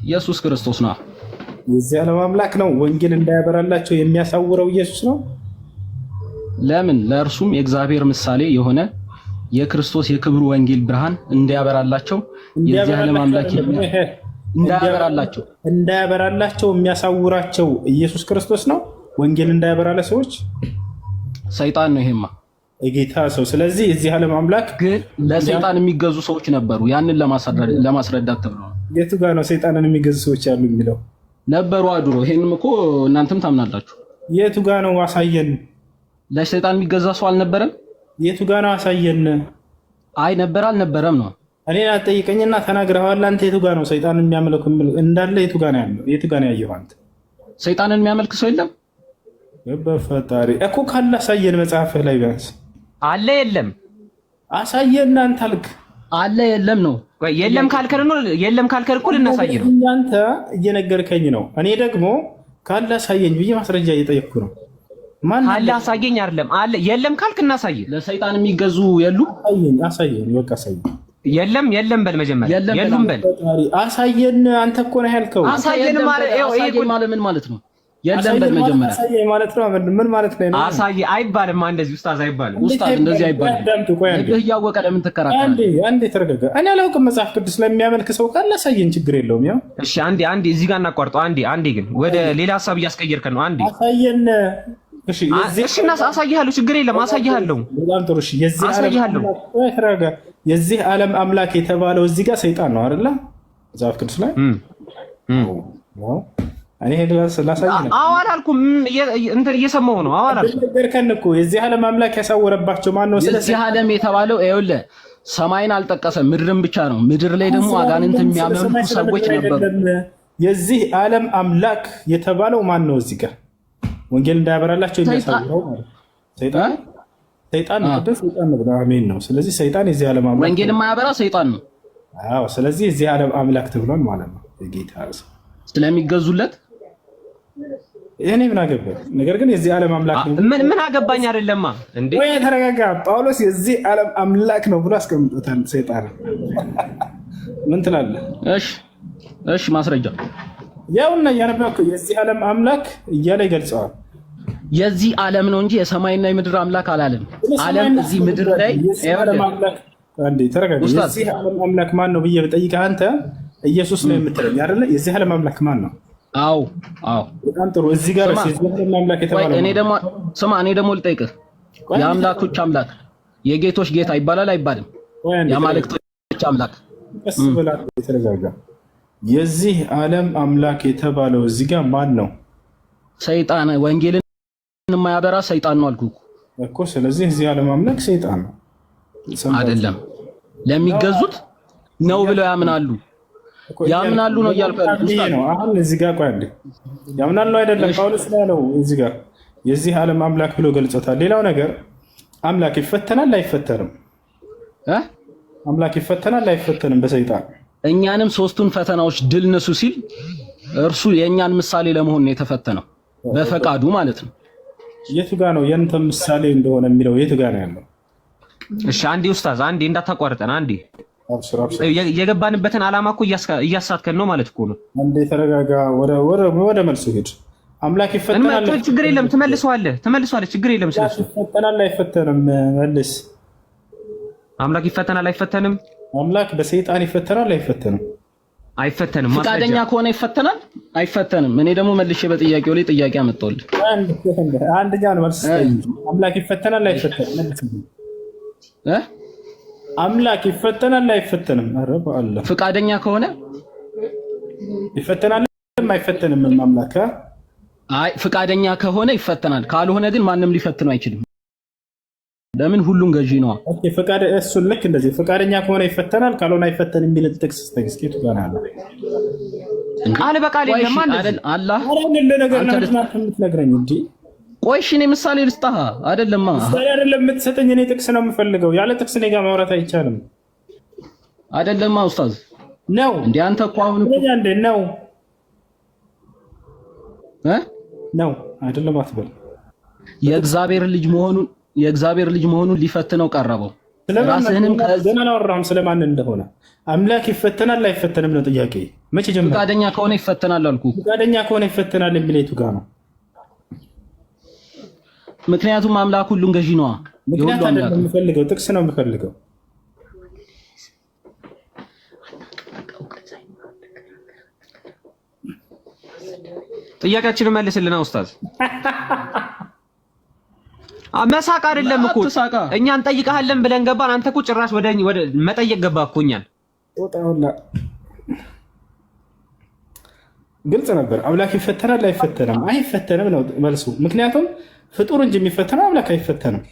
ኢየሱስ ክርስቶስ ነው። የዚህ ዓለም አምላክ ነው ወንጌል እንዳያበራላቸው የሚያሳውረው ኢየሱስ ነው። ለምን? ለእርሱም የእግዚአብሔር ምሳሌ የሆነ የክርስቶስ የክብሩ ወንጌል ብርሃን እንዳያበራላቸው የዚህ ዓለም አምላክ እንዳያበራላቸው የሚያሳውራቸው ኢየሱስ ክርስቶስ ነው። ወንጌል እንዳያበራለ ሰዎች ሰይጣን ነው። ይሄማ የጌታ ሰው። ስለዚህ የዚህ ዓለም አምላክ ግን ለሰይጣን የሚገዙ ሰዎች ነበሩ። ያንን ለማስረዳት ተብሎ የቱ ጋር ነው ሰይጣንን የሚገዙ ሰዎች ያሉ የሚለው ነበሩ አድሮ። ይሄንም እኮ እናንተም ታምናላችሁ። የቱ ጋር ነው? አሳየን። ለሰይጣን የሚገዛ ሰው አልነበረም። የቱ ጋር ነው? አሳየን። አይ ነበር አልነበረም ነው። እኔ አትጠይቀኝና ተናግረዋል። አንተ የቱ ጋር ነው ሰይጣንን የሚያመልክ እንዳለ? የቱ ጋር ነው ያለው? የቱ ጋር ነው ያየኸው አንተ? ሰይጣንን የሚያመልክ ሰው የለም። በፈጣሪ እኮ ካለ አሳየን። መጽሐፍህ ላይ ቢያንስ አለ የለም? አሳየን። አንተ አልክ አለ የለም ነው። የለም ካልከን ነው የለም ካልከን እኮ ልናሳይ ነው። አንተ እየነገርከኝ ነው። እኔ ደግሞ ካለ አሳየኝ ብዬ ማስረጃ እየጠየቅኩ ነው። ማን ካለ አሳየኝ አይደለም አለ የለም ካልክ እናሳይ። ለሰይጣን የሚገዙ የሉ? አሳየኝ። በቃ አሳየኝ። የለም በል መጀመሪያ የሉም በል አሳየን። አንተ እኮ ነው ያልከው። አሳየን ማለት ምን ማለት ነው? የለም በል መጀመሪያ አሳየኝ ማለት ነው። ምን ማለት ነው? አሳይ አይባልም። እንደዚህ ኡስታዝ አይባልም። ኡስታዝ እንደዚህ አይባልም። ይሄ እያወቀ ለምን ትከራከራለህ? አንዴ ተረጋጋ። እኔ አላውቅም። መጽሐፍ ቅዱስ ለሚያመልክ ሰው ካለ አሳየን፣ ችግር የለውም። ያው እሺ፣ አንዴ እዚህ ጋር እናቋርጠው። አንዴ ግን ወደ ሌላ ሐሳብ እያስቀየርከን ነው። አንዴ አሳየን። እሺ እና አሳይሃለሁ፣ ችግር የለም አሳይሃለሁ። በጣም ጥሩ። እሺ የዚህ ዓለም አምላክ የተባለው እዚህ ጋር ሰይጣን ነው አይደለ? መጽሐፍ ቅዱስ ላይ እኔ ላሳይ ነው። አላልኩም፣ እንትን እየሰማሁ ነው። አላልኩም ነገርከን እኮ የዚህ ዓለም አምላክ ያሳወረባቸው ማን ነው? ስለዚህ ዓለም የተባለው ይኸውልህ ሰማይን አልጠቀሰም፣ ምድርን ብቻ ነው። ምድር ላይ ደግሞ አጋንንት የሚያመልኩ ሰዎች ነበሩ። የዚህ ዓለም አምላክ የተባለው ማን ነው? እዚህ ጋር ወንጌል እንዳያበራላቸው የሚያሳውረው ሰይጣን ቅዱስ ሰይጣን ነው። አሜን ነው። ስለዚህ ሰይጣን የዚህ ዓለም አምላክ ወንጌል የማያበራ ሰይጣን ነው። አዎ፣ ስለዚህ የዚህ ዓለም አምላክ ተብሏል ማለት ነው። የጌታ ስለሚገዙለት እኔ ምን አገባኝ? ነገር ግን የዚህ ዓለም አምላክ ነው። ምን አገባኝ አይደለማ እንዴ? ወይ ተረጋጋ። ጳውሎስ የዚህ ዓለም አምላክ ነው ብሎ አስቀምጦታል። ሰይጣን ምን ትላለህ? እሺ ማስረጃ ያውና እያነበብኩ የዚህ ዓለም አምላክ እያለ ይገልጸዋል። የዚህ ዓለም ነው እንጂ የሰማይና የምድር አምላክ አላለም። ዓለም እዚህ ምድር ላይ አንዴ ተረጋጋ። የዚህ ዓለም አምላክ ማን ነው ብዬ ብጠይቅህ አንተ ኢየሱስ ነው የምትለኝ አይደለ? የዚህ ዓለም አምላክ ማን ነው? አዎ በጣም ጥሩ። እዚህ ጋር የዚህ ዓለም አምላክ የተባለው እኔ ደግሞ ልጠይቅህ፣ የአምላኮች አምላክ የጌቶች ጌታ ይባላል አይባልም? የአማልክቶች አምላክ ቀስ ብላ ተረጋጋ። የዚህ ዓለም አምላክ የተባለው እዚህ ጋር ማን ነው? ሰይጣን። ወንጌልን የማያበራ ሰይጣን ነው አልኩህ እኮ። ስለዚህ የዚህ ዓለም አምላክ ሰይጣን ነው አይደለም? ለሚገዙት ነው ብለው ያምናሉ ነው እያልኩ ነው። አሁን እዚህ ጋር ቆይ አንዴ፣ ያምናሉ አይደለም? ጳውሎስ ስላለው እዚህ ጋር የዚህ ዓለም አምላክ ብሎ ገልጾታል። ሌላው ነገር አምላክ ይፈተናል አይፈተንም? አምላክ ይፈተናል አይፈተንም? በሰይጣን እኛንም ሶስቱን ፈተናዎች ድል ንሱ ሲል እርሱ የእኛን ምሳሌ ለመሆን ነው የተፈተነው፣ በፈቃዱ ማለት ነው። የቱ ጋር ነው የእንተ ምሳሌ እንደሆነ የሚለው? የቱ ጋር ነው ያለው? እሺ አንዴ ኡስታዝ፣ አንዴ እንዳታቋርጠን። አንዴ የገባንበትን ዓላማ እኮ እያሳትከን ነው ማለት እኮ ነው። አንዴ ተረጋጋ። ወደ መልሱ ሂድ። አምላክ ይፈተናል። ችግር የለም ትመልሰዋለህ፣ ችግር የለም። ስለሱ ይፈተናል አይፈተንም? መልስ። አምላክ ይፈተናል አይፈተንም? አምላክ በሰይጣን ይፈተናል አይፈተንም? አይፈተንም። ፈቃደኛ ከሆነ ይፈተናል አይፈተንም? እኔ ደግሞ መልሼ በጥያቄው ላይ ጥያቄ አመጣሁልህ። አንደኛውን መልስ አምላክ ይፈተናል አይፈተንም? መልስ። አምላክ ይፈተናል አይፈተንም? ኧረ በአላህ ፈቃደኛ ከሆነ ይፈተናል አይፈተንም? አምላክ አይ ፈቃደኛ ከሆነ ይፈተናል፣ ካልሆነ ግን ማንም ሊፈትነው አይችልም። ለምን? ሁሉም ገዢ ነው። ኦኬ ፈቃደ እሱ ልክ እንደዚህ ፈቃደኛ ከሆነ ይፈተናል፣ ካልሆነ አይፈተንም የሚል ጥቅስ ተግስኬቱ ጋር አለ። ቃል በቃል የለም አይደል? አላህ አረን ለነገር ነው የምትነግረኝ እንዴ? ቆይ እሺ እኔ ምሳሌ ልስጥህ። አይደለም ምሳሌ አይደለም የምትሰጠኝ፣ እኔ ጥቅስ ነው የምፈልገው። ያለ ጥቅስ እኔ ጋር ማውራት አይቻልም። አይደለም ኡስታዝ ነው እንዴ? አንተ እኮ አሁን እንዴ ነው ነው አይደለም አትበል። የእግዚአብሔር ልጅ መሆኑን ሊፈትነው ቀረበው። ራስህንም ገና አላወራህም ስለማን እንደሆነ። አምላክ ይፈተናል አይፈተንም ነው ጥያቄ። መቼ ጀመረ? ፈቃደኛ ከሆነ ይፈተናል አልኩህ። ፈቃደኛ ከሆነ ይፈተናል የሚለይቱ ጋር ነው። ምክንያቱም አምላክ ሁሉን ገዢ ነዋ። ምክንያት አይደለም የምፈልገው፣ ጥቅስ ነው የምፈልገው። ጥያቄያችንን መልስልና ኡስታዝ። መሳቅ አይደለም እኮ እኛ እንጠይቀሃለን ብለን ገባን። አንተ እኮ ጭራሽ ወደ መጠየቅ ገባ እኮ እኛን። ግልጽ ነበር። አምላክ ይፈተናል አይፈተንም? አይፈተንም ነው መልሱ። ምክንያቱም ፍጡር እንጂ የሚፈተነው አምላክ አይፈተንም።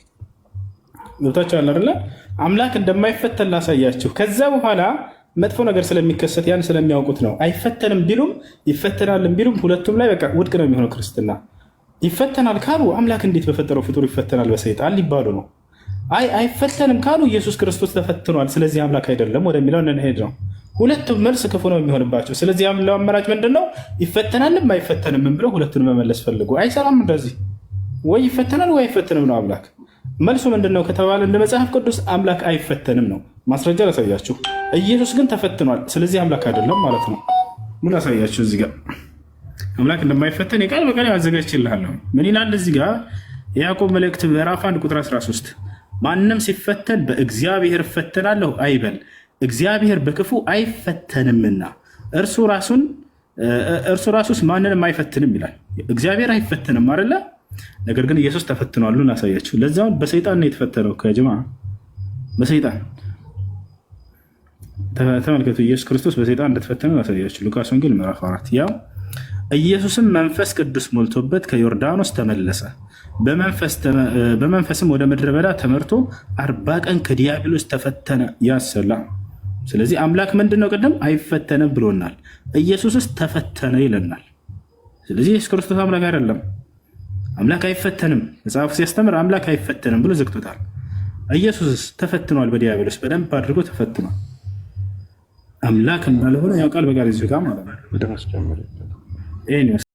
ገብታችኋል አይደለ? አምላክ እንደማይፈተን ላሳያችሁ። ከዛ በኋላ መጥፎ ነገር ስለሚከሰት ያን ስለሚያውቁት ነው። አይፈተንም ቢሉም ይፈተናልም ቢሉም ሁለቱም ላይ በቃ ውድቅ ነው የሚሆነው ክርስትና። ይፈተናል ካሉ አምላክ እንዴት በፈጠረው ፍጡር ይፈተናል በሰይጣን ሊባሉ ነው። አይፈተንም ካሉ ኢየሱስ ክርስቶስ ተፈትኗል፣ ስለዚህ አምላክ አይደለም ወደሚለው እንሄድ ነው። ሁለቱም መልስ ክፉ ነው የሚሆንባቸው። ስለዚህ ያለው አማራጭ ምንድን ነው? ይፈተናልም አይፈተንም ብለው ሁለቱን መመለስ ፈልጉ። አይሰራም እንደዚህ። ወይ ይፈተናል ወይ አይፈተንም ነው አምላክ። መልሱ ምንድን ነው ከተባለ እንደ መጽሐፍ ቅዱስ አምላክ አይፈተንም ነው። ማስረጃ ላሳያችሁ። ኢየሱስ ግን ተፈትኗል፣ ስለዚህ አምላክ አይደለም ማለት ነው። ምን ላሳያችሁ? እዚህ ጋር አምላክ እንደማይፈተን የቃል በቃል አዘጋጅቼልሃለሁ። ምን ይላል እዚህ ጋር? የያዕቆብ መልእክት ምዕራፍ 1 ቁጥር 13 ማንም ሲፈተን በእግዚአብሔር እፈተናለሁ አይበል፣ እግዚአብሔር በክፉ አይፈተንምና እርሱ ራሱስ ማንንም አይፈትንም ይላል። እግዚአብሔር አይፈተንም አይደለ? ነገር ግን ኢየሱስ ተፈትኗል። ላሳያችሁ። ለዛውን በሰይጣን ነው የተፈተነው። ከጅማ በሰይጣን ተመልከቱ። ኢየሱስ ክርስቶስ በሰይጣን እንደተፈተነ ላሳያችሁ። ሉቃስ ወንጌል ምዕራፍ 4 ያው ኢየሱስም መንፈስ ቅዱስ ሞልቶበት ከዮርዳኖስ ተመለሰ፣ በመንፈስም ወደ ምድረ በዳ ተመርቶ 40 ቀን ከዲያብሎስ ተፈተነ ያሰላ። ስለዚህ አምላክ ምንድን ነው? ቅድም አይፈተንም ብሎናል። ኢየሱስስ ተፈተነ ይለናል። ስለዚህ ኢየሱስ ክርስቶስ አምላክ አይደለም። አምላክ አይፈተንም። መጽሐፉ ሲያስተምር አምላክ አይፈተንም ብሎ ዘግቶታል። ኢየሱስስ ተፈትኗል፣ በዲያብሎስ በደንብ አድርጎ ተፈትኗል። አምላክ እንዳልሆነ ያው ቃል በቃል እዚህ ጋር ማለት ነው።